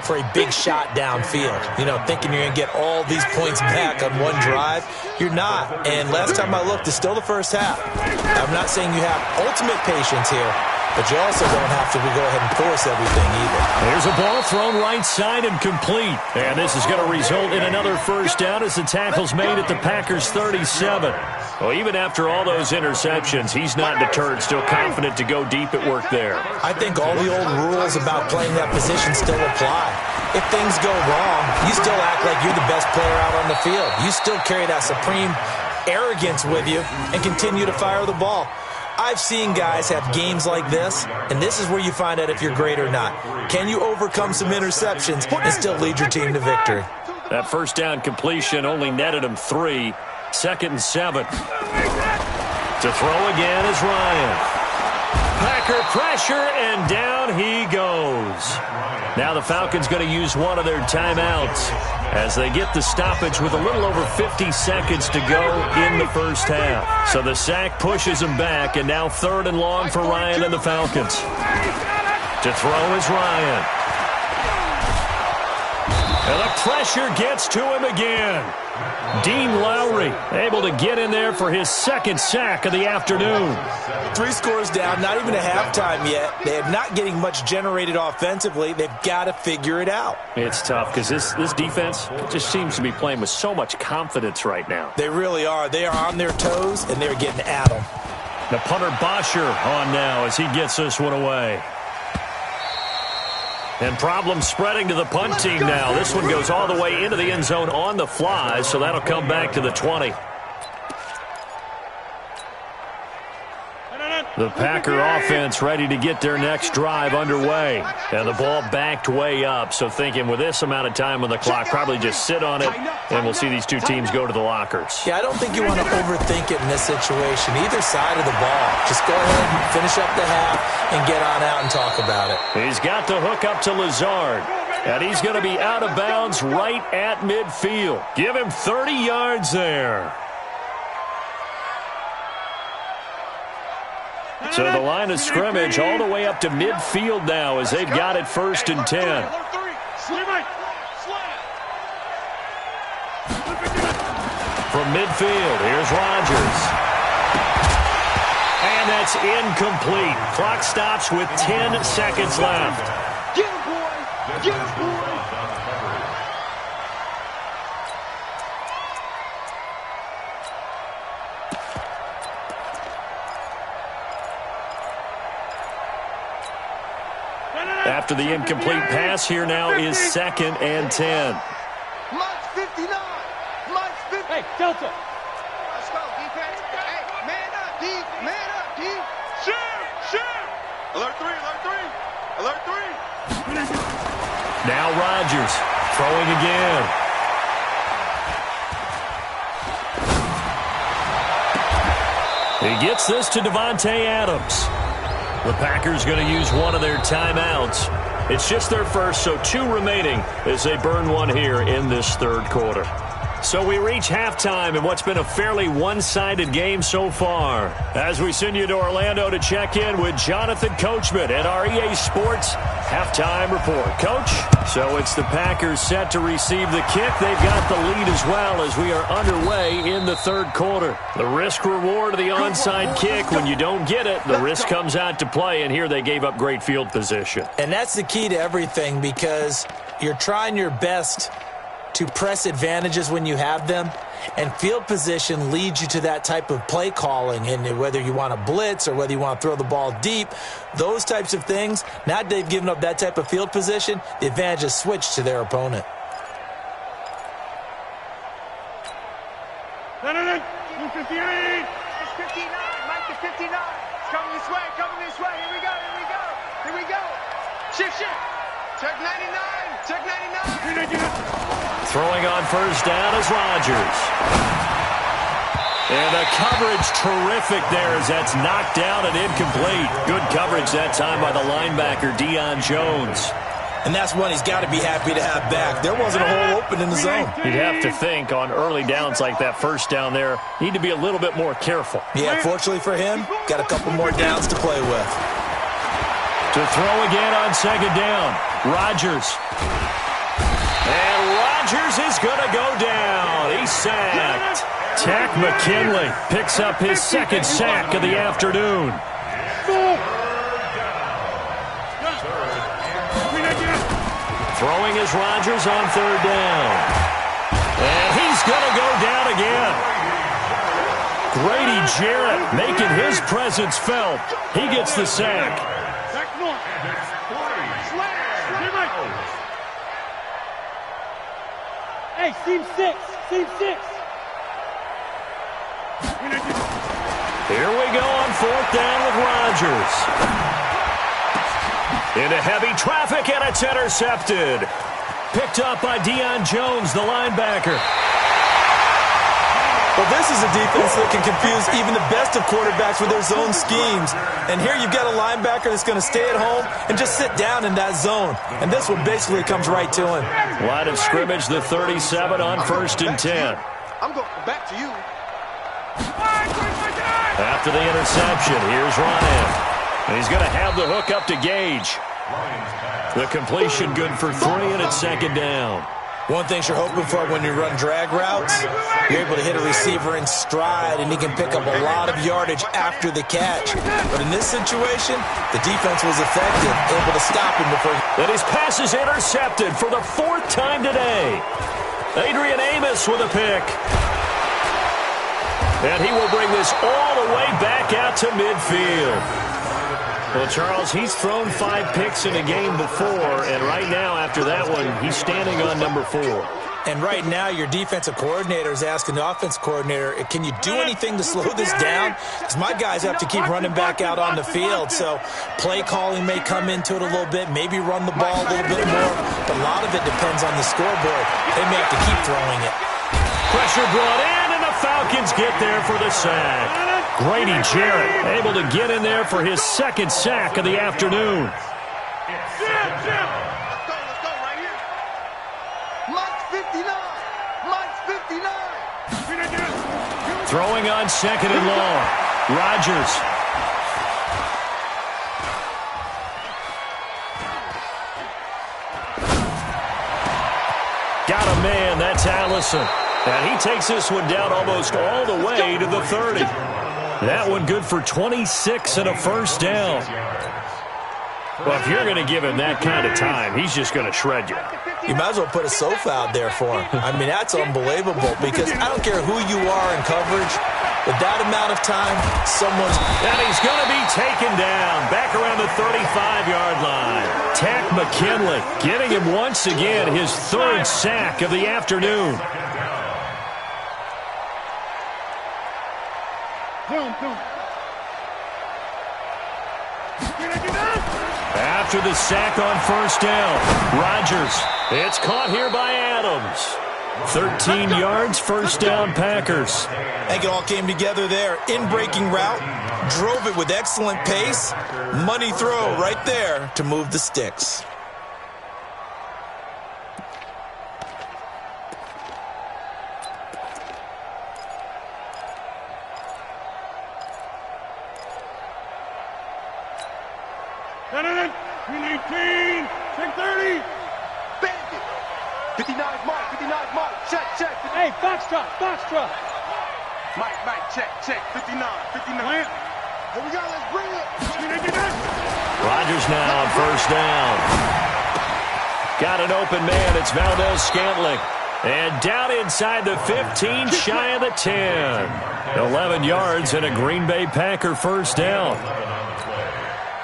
for a big shot downfield. You know, thinking you're going to get all these points back on one drive. You're not. And last time I looked, it's still the first half. I'm not saying you have ultimate patience here, but you also don't have to go ahead and force everything either. Here's a ball thrown right side and complete. And this is going to result in another first down as the tackle's made at the Packers' 37. Well, even after all those interceptions, he's not deterred, still confident to go deep at work there. I think all the old rules about playing that position still apply. If things go wrong, you still act like you're the best player out on the field. You still carry that supreme arrogance with you and continue to fire the ball. I've seen guys have games like this, and this is where you find out if you're great or not. Can you overcome some interceptions and still lead your team to victory? That first down completion only netted him 3. 2nd and 7. To throw again is Ryan. Packer pressure, and down he goes. Now the Falcons going to use one of their timeouts as they get the stoppage with a little over 50 seconds to go in the first half. So the sack pushes him back, and now 3rd and long for Ryan and the Falcons. To throw is Ryan. And the pressure gets to him again. Dean Lowry able to get in there for his 2nd sack of the afternoon. 3 scores down, not even a halftime yet. They are not getting much generated offensively. They've got to figure it out. It's tough because this defense just seems to be playing with so much confidence right now. They really are. They are on their toes, and they're getting at them. The punter Bosher on now as he gets this one away. And problems spreading to the punt team now. This one goes all the way into the end zone on the fly, so that'll come back to the 20. The Packer offense ready to get their next drive underway. And the ball backed way up, so thinking with this amount of time on the clock, probably just sit on it, and we'll see these two teams go to the lockers. Yeah, I don't think you want to overthink it in this situation. Either side of the ball. Just go ahead and finish up the half and get on out and talk about it. He's got the hook up to Lazard. And he's going to be out of bounds right at midfield. Give him 30 yards there. So the line of scrimmage all the way up to midfield now as they've got it 1st and 10. From midfield, here's Rodgers. And that's incomplete. Clock stops with 10 seconds left. Get him, boy! Get him, boy! After the incomplete pass, here now is 2nd and 10. Mike's 59. Mike's 50. Hey, Delta. Let's go, defense. Hey, man up, D. Man up, D. Shoot. Alert 3, alert 3. Alert 3. Now Rodgers throwing again. He gets this to Devontae Adams. The Packers going to use one of their timeouts. It's just their first, so 2 remaining as they burn one here in this 3rd quarter. So we reach halftime in what's been a fairly one-sided game so far. As we send you to Orlando to check in with Jonathan Coachman at our EA Sports Halftime Report. Coach, so it's the Packers set to receive the kick. They've got the lead as well as we are underway in the third quarter. The risk-reward of the onside kick, when you don't get it, the risk comes out to play, and here they gave up great field position. And that's the key to everything, because you're trying your best to press advantages when you have them, and field position leads you to that type of play calling. And whether you want to blitz or whether you want to throw the ball deep, those types of things, now they've given up that type of field position, the advantage is switched to their opponent. No, 58! It's 59, Mike the 59. It's coming this way, Here we go. Shift. Check 99, check 99. Throwing on first down is Rodgers. And the coverage terrific there as that's knocked down and incomplete. Good coverage that time by the linebacker, Deion Jones. And that's one he's got to be happy to have back. There wasn't a hole open in the zone. You'd have to think on early downs like that first down there, need to be a little bit more careful. Yeah, fortunately for him, got a couple more downs to play with. To throw again on second down, Rodgers. And Rodgers is going to go down. He's sacked. Takk McKinley picks up his second sack of the afternoon. Throwing is Rodgers on third down. And he's going to go down again. Grady Jarrett making his presence felt. He gets the sack. Hey, seam six. Here we go on fourth down with Rodgers. Into heavy traffic, and it's intercepted. Picked up by Deion Jones, the linebacker. Well, this is a defense that can confuse even the best of quarterbacks with their zone schemes. And here you've got a linebacker that's going to stay at home and just sit down in that zone. And this one basically comes right to him. Line of scrimmage, the 37 on first and 10. I'm going back to you. After the interception, here's Ryan. And he's going to have the hook up to Gage. The completion good for 3, and it's second down. One thing you're hoping for when you run drag routes, you're able to hit a receiver in stride, and he can pick up a lot of yardage after the catch. But in this situation, the defense was effective, able to stop him before. And his pass is intercepted for the 4th time today. Adrian Amos with a pick. And he will bring this all the way back out to midfield. Well, Charles, he's thrown 5 picks in a game before, and right now, after that one, he's standing on number 4. And right now, your defensive coordinator is asking the offense coordinator, can you do anything to slow this down? Because my guys have to keep running back out on the field, so play calling may come into it a little bit, maybe run the ball a little bit more, but a lot of it depends on the scoreboard. They may have to keep throwing it. Pressure brought in, and the Falcons get there for the sack. Grady Jarrett able to get in there for his second sack of the afternoon. Let's go right here. Mike 59. Throwing on second and long. Rodgers. Got a man, that's Allison. And he takes this one down almost all the way to the 30. That one good for 26 and a first down. Well, if you're going to give him that kind of time, he's just going to shred you. You might as well put a sofa out there for him. I mean, that's unbelievable because I don't care who you are in coverage. With that amount of time, someone's... And he's going to be taken down back around the 35-yard line. Takk McKinley getting him once again his 3rd sack of the afternoon. After the sack on first down, Rodgers. It's caught here by Adams. 13 yards, first down, Packers. I think it all came together there. In-breaking route, drove it with excellent pace. Money throw right there to move the sticks. 319, 630. Bandit. 59 Mike, 59 Mike. Check. Hey, Foxtrot. Mike, check. 59. Here we go, let's bring it. Rodgers now on first down. Got an open man. It's Valdez-Scantling. And down inside the 15, shy of the 10. 11 yards and a Green Bay Packer first down.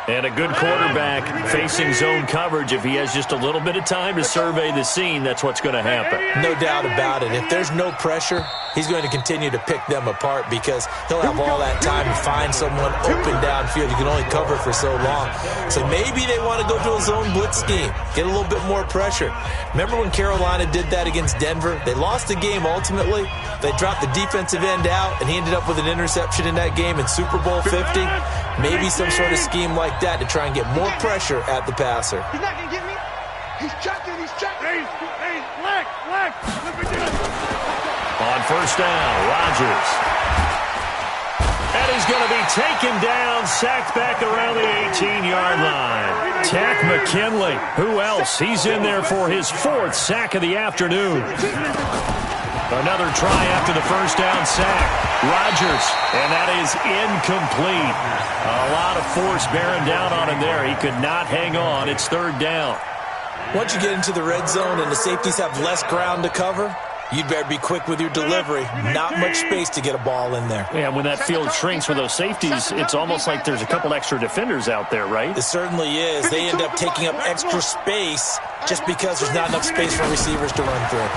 And a good quarterback facing zone coverage. If he has just a little bit of time to survey the scene, that's what's going to happen. No doubt about it. If there's no pressure, he's going to continue to pick them apart because he'll have all that time to find someone open downfield. You can only cover for so long. So maybe they want to go to a zone blitz scheme, get a little bit more pressure. Remember when Carolina did that against Denver? They lost the game ultimately. They dropped the defensive end out, and he ended up with an interception in that game in Super Bowl 50. Maybe some sort of scheme like that to try and get more pressure at the passer. He's not going to get me. He's checking. Hey, Black. On first down, Rodgers. And he's going to be taken down, sacked back around the 18-yard line. Tack McKinley. Who else? He's in there for his 4th sack of the afternoon. Another try after the first down sack. Rodgers, and that is incomplete. A lot of force bearing down on him there. He could not hang on. It's 3rd down. Once you get into the red zone and the safeties have less ground to cover, you'd better be quick with your delivery. Not much space to get a ball in there. Yeah, when that field shrinks with those safeties, it's almost like there's a couple extra defenders out there, right? It certainly is. They end up taking up extra space just because there's not enough space for receivers to run through.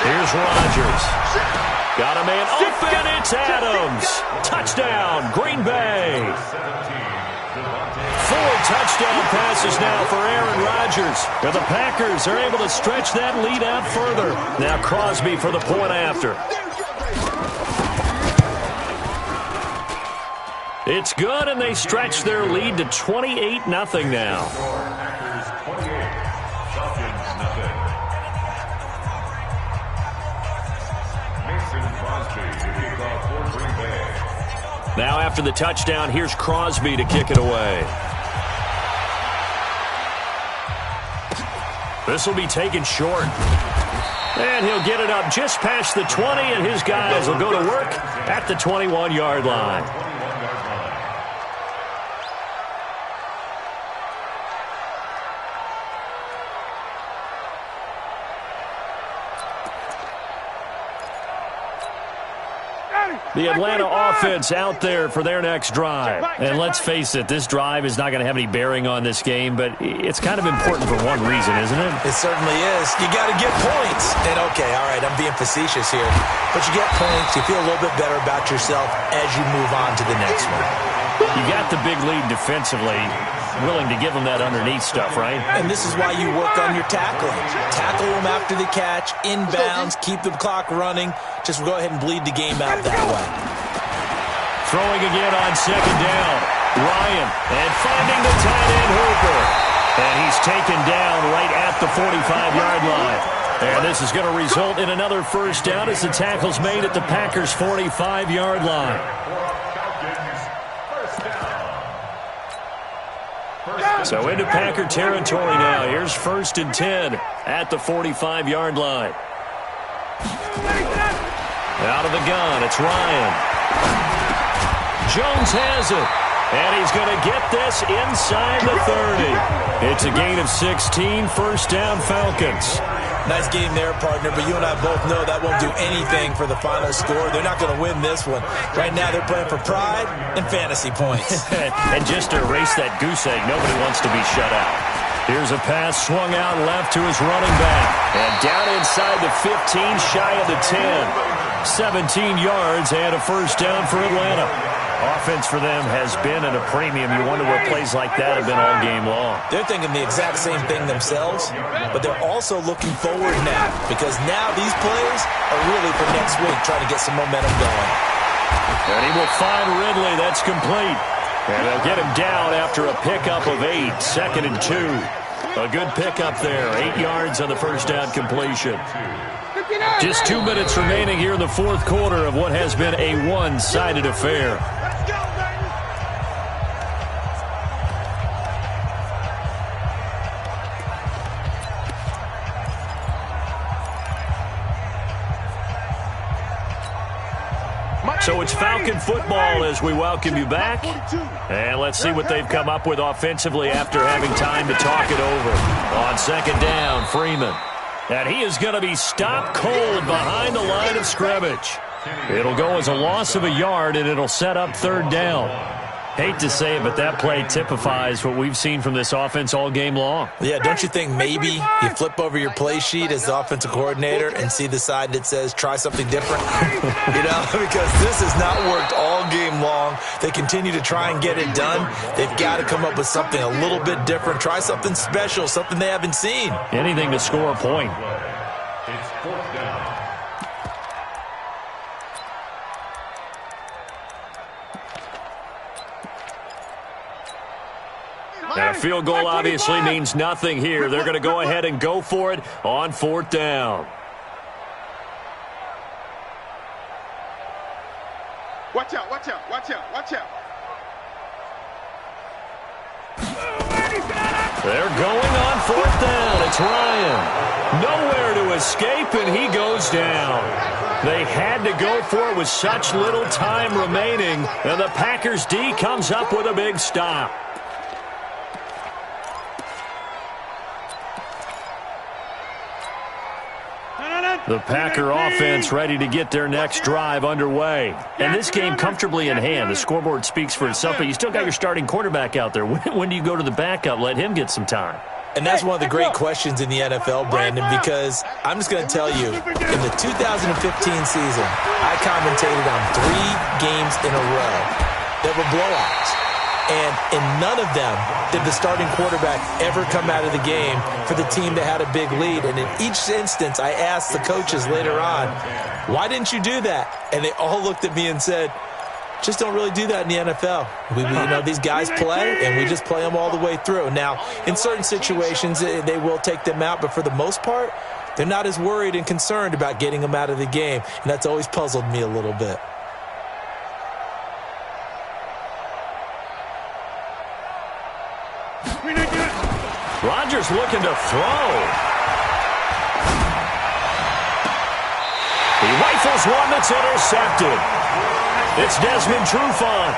Here's Rodgers. Got a man open. It's Adams. Touchdown, Green Bay. 4 touchdown passes now for Aaron Rodgers. And the Packers are able to stretch that lead out further. Now Crosby for the point after. It's good, and they stretch their lead to 28-0 now. Now after the touchdown, here's Crosby to kick it away. This will be taken short. And he'll get it up just past the 20, and his guys will go to work at the 21-yard line. The Atlanta offense out there for their next drive. And let's face it, this drive is not going to have any bearing on this game, but it's kind of important for one reason, isn't it? It certainly is. You got to get points. And okay, all right, I'm being facetious here. But you get points, you feel a little bit better about yourself as you move on to the next one. You got the big lead defensively, willing to give them that underneath stuff, right? And this is why you work on your tackling. Tackle them after the catch, inbounds, keep the clock running. Just go ahead and bleed the game out that way. Throwing again on 2nd down. Ryan, and finding the tight end Hooper. And he's taken down right at the 45-yard line. And this is going to result in another first down as the tackle's made at the Packers' 45-yard line. So into Packer territory now. Here's 1st and 10 at the 45-yard line. Out of the gun, it's Ryan. Jones has it. And he's going to get this inside the 30. It's a gain of 16, first down Falcons. Nice game there, partner, but you and I both know that won't do anything for the final score. They're not going to win this one. Right now they're playing for pride and fantasy points. And just to erase that goose egg, nobody wants to be shut out. Here's a pass swung out left to his running back. And down inside the 15, shy of the 10. 17 yards and a first down for Atlanta. Offense for them has been at a premium. You wonder what plays like that have been all game long. They're thinking the exact same thing themselves, but they're also looking forward now because now these plays are really for next week, trying to get some momentum going. And he will find Ridley. That's complete. And they'll get him down after a pickup of 8, 2nd and 2. A good pickup there, 8 yards on the first down completion. Just 2 minutes remaining here in the 4th quarter of what has been a one-sided affair. So it's Falcon football as we welcome you back. And let's see what they've come up with offensively after having time to talk it over. On second down, Freeman. And he is going to be stopped cold behind the line of scrimmage. It'll go as a loss of a yard, and it'll set up third down. Hate to say it, but that play typifies what we've seen from this offense all game long. Yeah, don't you think maybe you flip over your play sheet as the offensive coordinator and see the side that says try something different? Because this has not worked all game long. They continue to try and get it done. They've got to come up with something a little bit different. Try something special, something they haven't seen. Anything to score a point. It's fourth down. And a field goal obviously means nothing here. They're going to go ahead and go for it on fourth down. Watch out, watch out, watch out, watch out. They're going on fourth down. It's Ryan. Nowhere to escape, and he goes down. They had to go for it with such little time remaining, and the Packers D comes up with a big stop. The Packer offense ready to get their next drive underway. And this game comfortably in hand. The scoreboard speaks for itself, but you still got your starting quarterback out there. When do you go to the backup? Let him get some time. And that's one of the great questions in the NFL, Brandon, because I'm just going to tell you, in the 2015 season, I commentated on 3 games in a row that were blowouts. And in none of them did the starting quarterback ever come out of the game for the team that had a big lead. And in each instance, I asked the coaches later on, why didn't you do that? And they all looked at me and said, just don't really do that in the NFL. These guys play, and we just play them all the way through. Now, in certain situations, they will take them out, but for the most part, they're not as worried and concerned about getting them out of the game. And that's always puzzled me a little bit. Rodgers looking to throw. He rifles one that's intercepted. It's Desmond Trufant.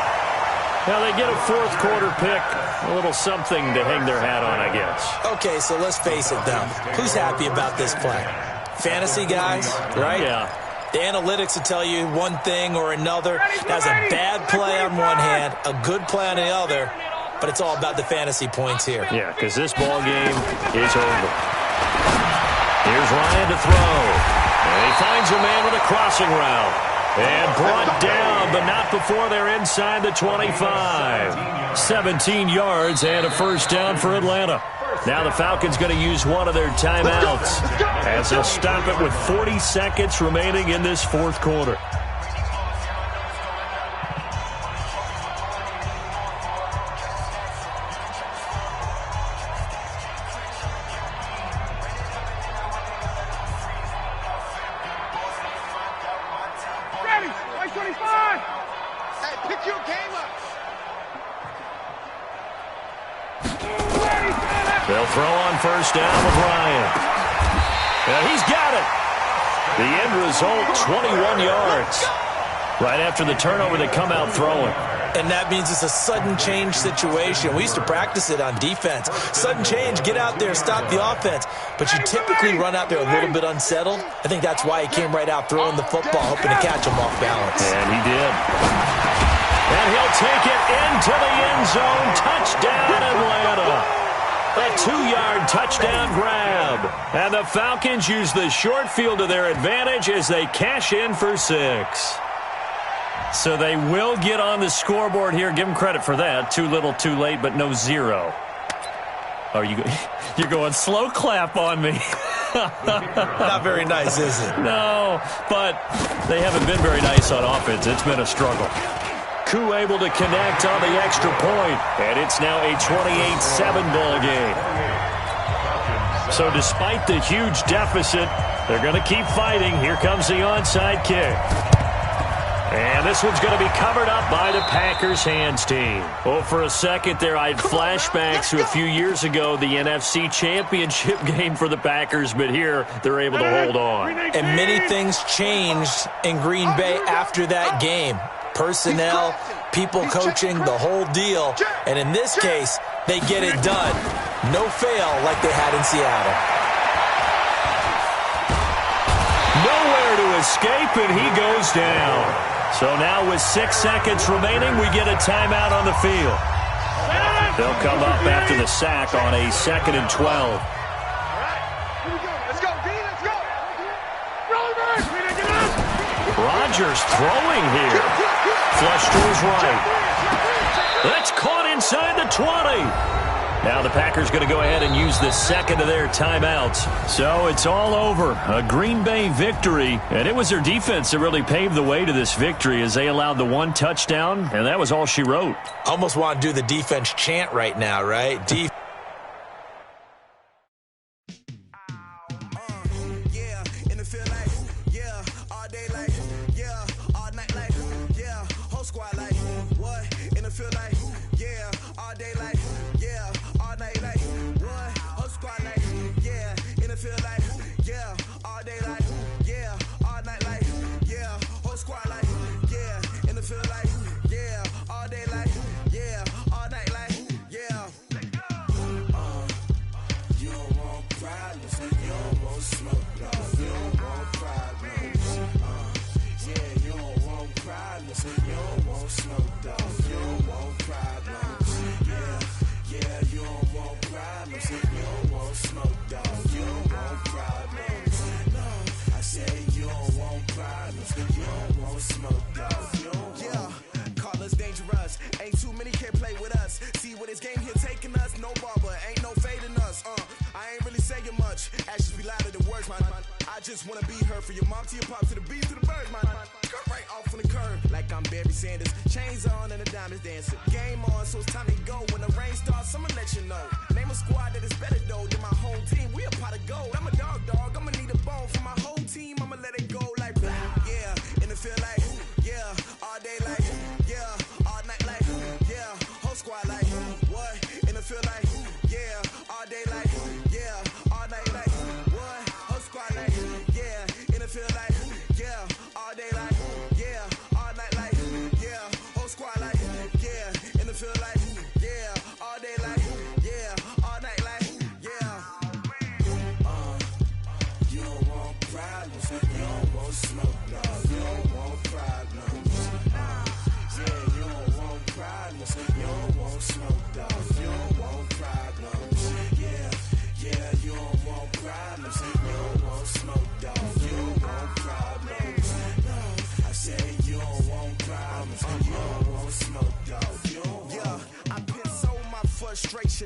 Now they get a fourth quarter pick. A little something to hang their hat on, I guess. Okay, so let's face it, though. Who's happy about this play? Fantasy guys, right? Yeah. The analytics will tell you one thing or another. That's a bad play on one hand, a good play on the other. But it's all about the fantasy points here. Yeah, because this ball game is over. Here's Ryan to throw. And he finds a man with a crossing route. And brought down, but not before they're inside the 25. 17 yards and a first down for Atlanta. Now the Falcons going to use one of their timeouts as they'll stop it with 40 seconds remaining in this fourth quarter. They'll throw on first down with Ryan. And he's got it. The end result, 21 yards. Right after the turnover, they come out throwing. And that means it's a sudden change situation. We used to practice it on defense. Sudden change, get out there, stop the offense. But you typically run out there a little bit unsettled. I think that's why he came right out throwing the football, hoping to catch him off balance. And he did. And he'll take it into the end zone. Touchdown, Atlanta. A 2-yard touchdown grab. And the Falcons use the short field to their advantage as they cash in for 6. So they will get on the scoreboard here. Give them credit for that. Too little, too late, but no 0. Oh, you're going slow clap on me. Not very nice, is it? No, but they haven't been very nice on offense. It's been a struggle. Koo able to connect on the extra point, and it's now a 28-7 ball game. So despite the huge deficit, they're going to keep fighting. Here comes the onside kick. And this one's going to be covered up by the Packers hands team. Well, for a second there, I had flashbacks to a few years ago, the NFC Championship game for the Packers, but here they're able to hold on. And many things changed in Green Bay after that game. Personnel, people coaching, the whole deal. And in this case, they get it done. No fail like they had in Seattle. Nowhere to escape, and he goes down. So now with 6 seconds remaining, we get a timeout on the field. They'll come up after the sack on a 2nd and 12. All right, here we go. Let's go, D. Let's go. Rodgers throwing here. Flush to his right. That's caught inside the 20. Now the Packers going to go ahead and use the second of their timeouts. So it's all over. A Green Bay victory. And it was their defense that really paved the way to this victory as they allowed the 1 touchdown, and that was all she wrote. Almost want to do the defense chant right now, right?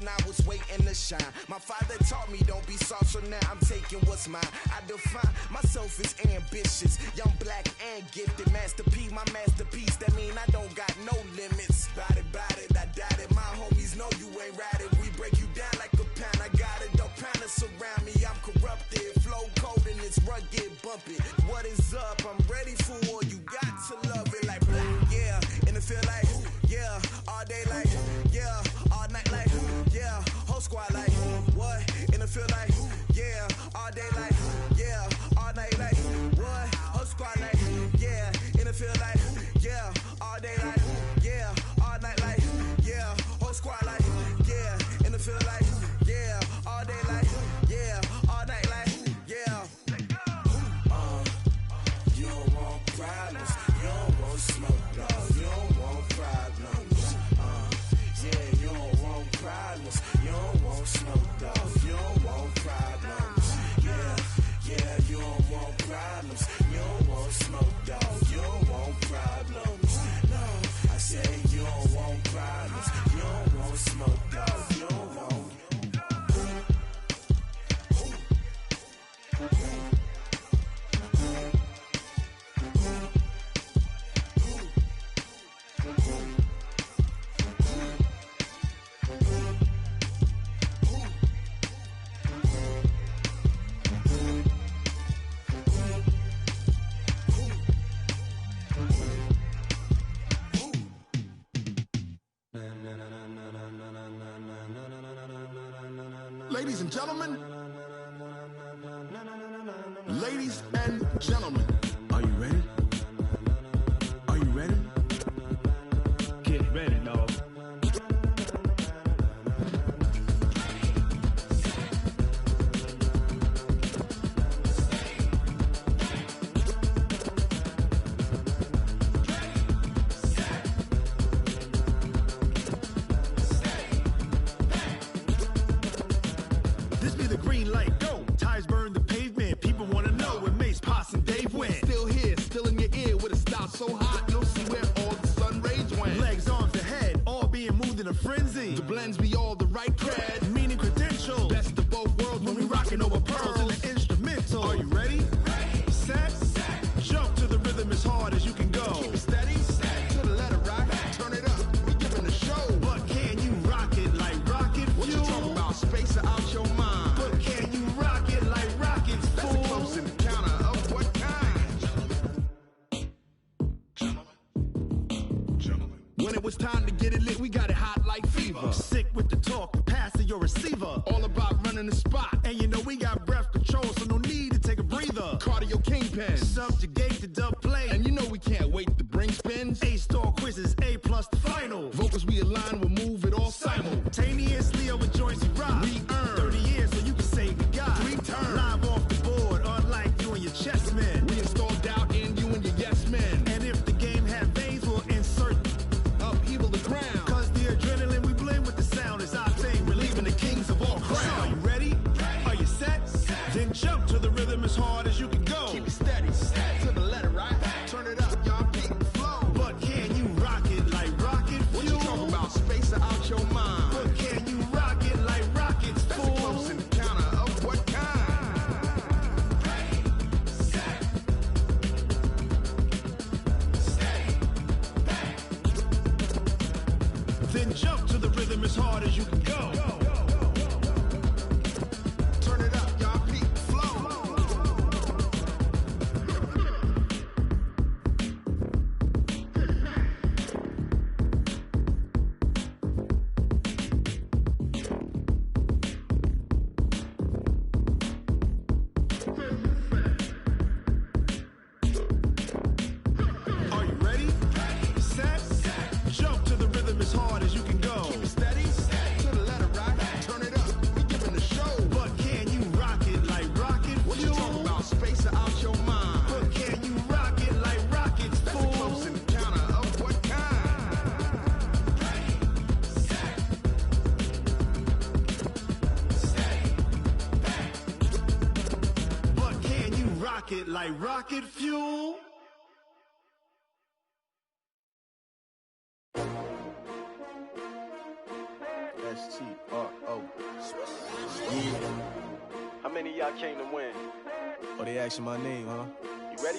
I was waiting to shine. My father taught me don't be soft, so now I'm taking what's mine. I define myself as ambitious, young, black, and gifted. Master P, my masterpiece. That mean I don't got no limits. Bout it, I doubt it. My homies know you ain't ratted. We break you down like a pound. I got it, don't pound us around me. I'm corrupted, flow cold and it's rugged, bumpy. What is up? I'm ready for war. You got to love it like black, yeah. And it feel like, yeah, all day like, yeah, all night like, yeah, whole squad like, what? And it feel like, yeah, all day like, yeah, all night like, what? Whole squad like, yeah, and it feel like, yeah, all day like. Ladies and gentlemen. Ladies and gentlemen. Are you ready? Are you ready? Get ready, dog. This be the green light, go. Tires burn the pavement. People want to know where Mace, Pops, and Dave went. Still here, still in your ear with a style so hot, you'll see where all the sun rays went. Legs, arms, the head, all being moved in a frenzy. The blends be all the right cred. Meaning credentials. Best of both worlds when we rockin' over pearls. In the instrumental. Are you ready? Set. Jump to the rhythm as hard as you can go. Keep it steady, to the letter rock. Turn it up, we giving a show. But can you rock it like rocket fuel? What you talking about? Space or out your mind? But can you rock it like rockets, That's fool? a close encounter of what kind? When it was time to get it lit, we got it hot like fever. Sick with the talk, passing your receiver. All about running the spot. And you know we got breath control, so no need to take a breather. Cardio kingpin. Subjugate the dub play. And you know we can't wait to bring spins. A-star quizzes, A+ the final. Vocals we align, we'll move it all Simultaneously over joints we rock. We earn 30 years so you can say we got 3 turns. Live off the board, unlike you and your chess men. We install doubt in you and your yes men. And if the game had veins, we'll insert Upheaval the ground. Cause the adrenaline we blend with the sound is our thing. We're leaving the kings of all crowns. So are you ready? Are you set? Then jump to the rhythm as hard as you can go. Keep it steady, to the letter right. Turn it up, y'all beat the flow. But can you rock it like rocket fuel? What you talking about? Space or out your mind? But can you rock it like rockets, That's a fool? close encounter of what kind? Then jump to the rhythm as hard as you can go. Turn it up, y'all beat the flow. Are you ready? Set. Jump to the rhythm as hard as you can go. Keep it steady, to the letter right. Turn it up, we giving a show. But can you rock it like rocket What you fuel? talking about? Space or out your mind? But can you rock it like rockets, That's a close fool? encounter of what kind? But can you rock it like rocket fuel? S-T-R-O. How many of y'all came to win? Oh, they asking my name, huh? You ready?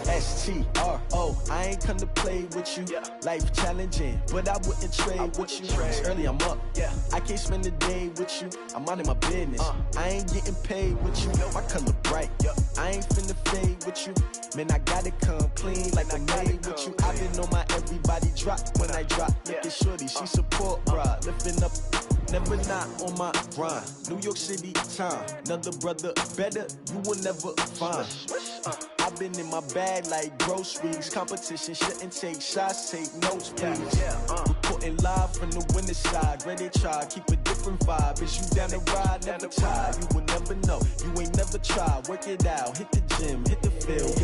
S-T-R-O. I ain't come to play with you. Yeah. Life challenging, but I wouldn't trade with wouldn't you. trade. It's early, I'm up. Yeah. I can't spend the day with you. I'm minding my business. I ain't getting paid with you. My color bright. I ain't finna fade with you. Man, I gotta come clean like I made with you. I've been on my everybody drop when I drop. Look at shorty, she support bra. Lifting up, never not on my grind. New York City time. Another brother better, you will never find. I've been in my bag like groceries. Competition shouldn't take shots, take notes, please. Reporting live from the winter side. Ready to try, keep a different vibe. Is you down the ride, never tired. You will never know, you ain't never tried. Work it out, hit the gym, hit the field.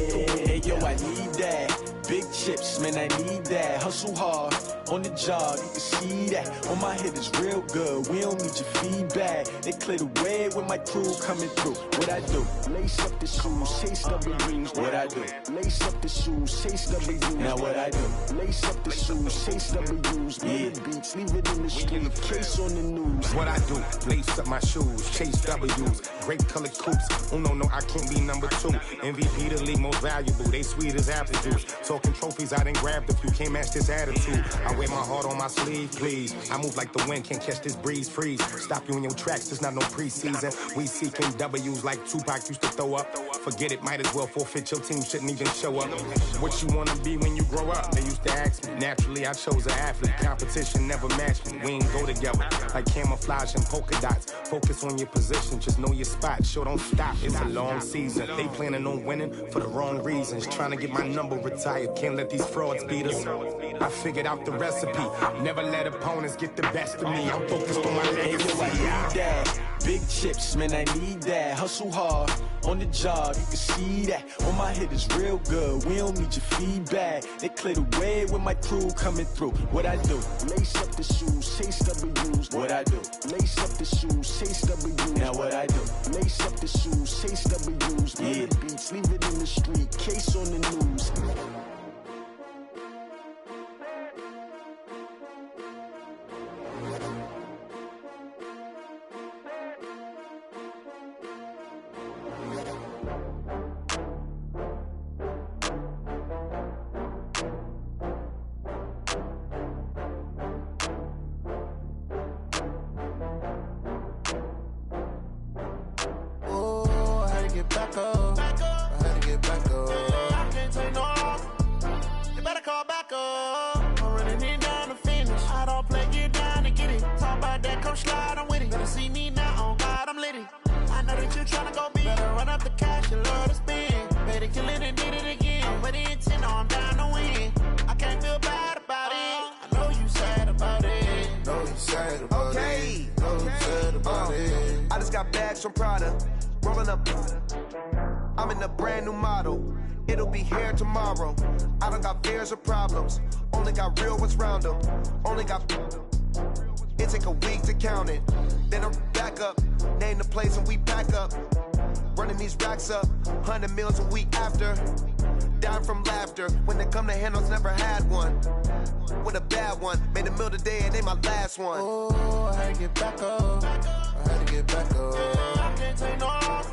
Hey yo, I need that. Big chips, man, I need that. Hustle hard, on the job, you can see that. On my head is real good, we don't need your feedback. They clear the way with my crew coming through. What I do? Lace up the shoes, chase W's. What I do? Lace up the shoes, chase W's. Now what I do? Lace up the shoes, chase W's. Yeah. Beats, leave it in the street, case on the news. What I do, lace up my shoes, chase W's, great colored coops. Oh no, I can't be number 2. MVP the league most valuable, they sweet as apple juice. Talking trophies, I done grabbed a few, can't match this attitude. I wear my heart on my sleeve, please. I move like the wind, can't catch this breeze, freeze. Stop you in your tracks, there's not no preseason. We seeking W's like Tupac used to throw up. Forget it, might as well forfeit, your team shouldn't even show up. What you wanna be when you grow up? They used to ask me, naturally I chose an athlete. Competition never match me. We ain't go together like camouflage and polka dots. Focus on your position, just know your spot. Sure, don't stop. It's a long season. They planning on winning for the wrong reasons. Trying to get my number retired. Can't let these frauds beat us. I figured out the recipe. Never let opponents get the best of me. I'm focused on my legacy. Big chips, man, I need that. Hustle hard on the job, you can see that. On my hit is real good. We don't need your feedback. They clear the way with my crew coming through. What I do? Lace up the shoes, chase W's. What I do? Lace up the shoes, chase W's. Now what I do? Lace up the shoes, chase W's. Yeah, beats, leave it in the street. Case on the news. From Prada, rolling up. I'm in a brand new model. It'll be here tomorrow. I don't got fears or problems. Only got real ones round them. Only got. It take a week to count it. Then I'm back up. Name the place and we pack up. Running these racks up. 100 meals a week after. Dying from laughter. When it come to handles, never had one. With a bad one. Made a meal today and they my last one. Oh, I had to get back up. I had to get back up. I can't take no loss.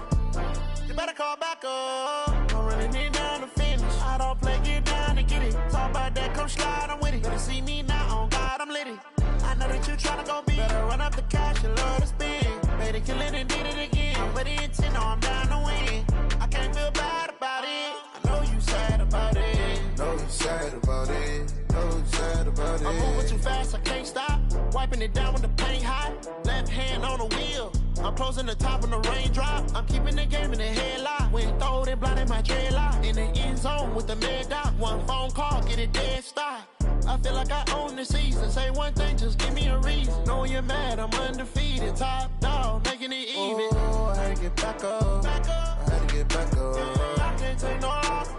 You better call back up. I'm running it down to finish. I don't play, get down and get it. Talk about that, come slide, I'm with it. Better see me now, on God, I'm litty. I know that you tryna go big. Better run up the cash, you love to spend. Made it, kill it, and did it again. I'm with the intent, no, I'm down to win. I can't feel bad about it. I know you sad about it. Know you sad about it. Know you sad about it. I'm moving too fast, I can't stop. Wiping it down with the paint hot. Left hand on the wheel. I'm closing the top on the raindrop. I'm keeping the game in the headlock. When throwed and blinded my dreadlock. In the end zone with the mad dot. One phone call, get it dead stop. I feel like I own the season. Say one thing, just give me a reason. Knowing you're mad, I'm undefeated. Top dog, making it even. Oh, I had to get back up. I had to get back up. I can't take no loss.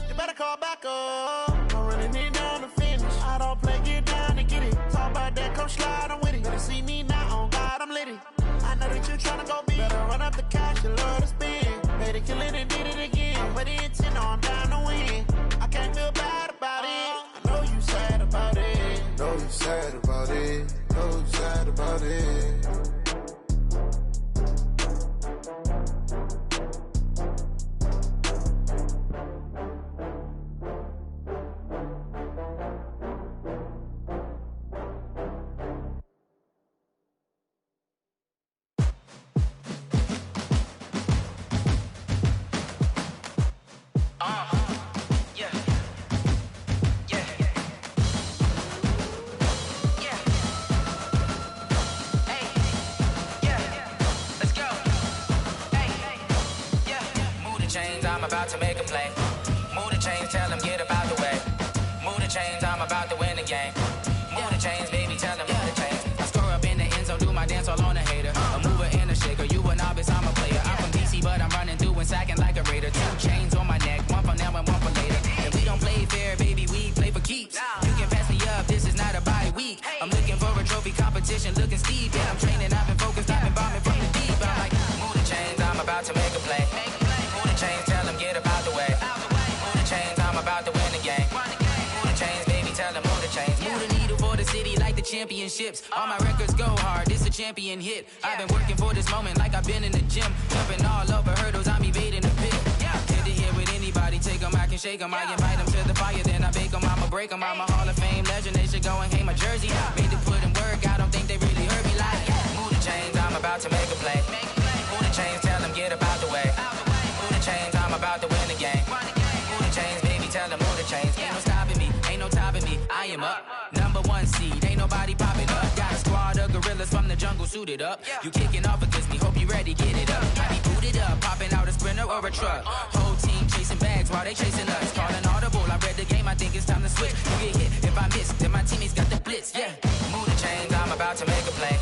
You better call back up. I'm running it down to finish. I don't play, get down and get it. Talk about that, come slide, I'm with it. Better see me now, on God, I'm litty. I know that you tryna go big. Better run up the cash, you love to spend. Made it, kill it, and did it again. I'm with the intent, no, I'm down to win. I can't feel bad about it. I know you sad about it. Know you sad about it. Know you sad about it. I'm about to make a play. Move the chains, tell them get about the way. Move the chains, I'm about to win the game. Move the chains, baby, tell them move the chains. I score up in the end zone, do my dance all on a hater. A mover and a shaker, you a novice, I'm a player. I'm from DC, but I'm running through and sacking like a raider. 2 chains on my neck, one for now and one for later. And we don't play fair, baby, we play for keeps. You can pass me up, this is not a bye week. I'm looking for a trophy competition, looking steep. Yeah, I'm training, I've been focused, I've been bombing from the deep. I'm like, move the chains, I'm about to make a play. Move the chains, tell them get about the way. Move the chains, I'm about to win the game. Move the chains, baby, tell them move the chains. Move the needle for the city like the championships. All my records go hard, this a champion hit. I've been working for this moment like I've been in the gym. Jumping all over hurdles, I'm evading the pit. Get to here with anybody, take them, I can shake them. I invite them to the fire, then I bake them, I'ma break them. I'm a Hall of Fame legend, they should go and hang my jersey. Made to put in work, I don't think they really heard me like. Move the chains, I'm about to make a play. Move the chains, tell them get about the way. Move the chains, I'm about to win the game. Move the chains, baby, tell them move the chains. Ain't no stopping me, ain't no topping me. I volume up. Number 1 seed, ain't nobody popping up. Got a squad of gorillas from the jungle suited up. You kicking off against me, hope you ready, get it up. I be booted up, popping out a Sprinter or a truck. Whole team chasing bags while they chasing us. Calling audible, I read the game, I think it's time to switch. You get hit if I miss, then my teammates got the blitz, yeah. Move the chains, I'm about to make a play.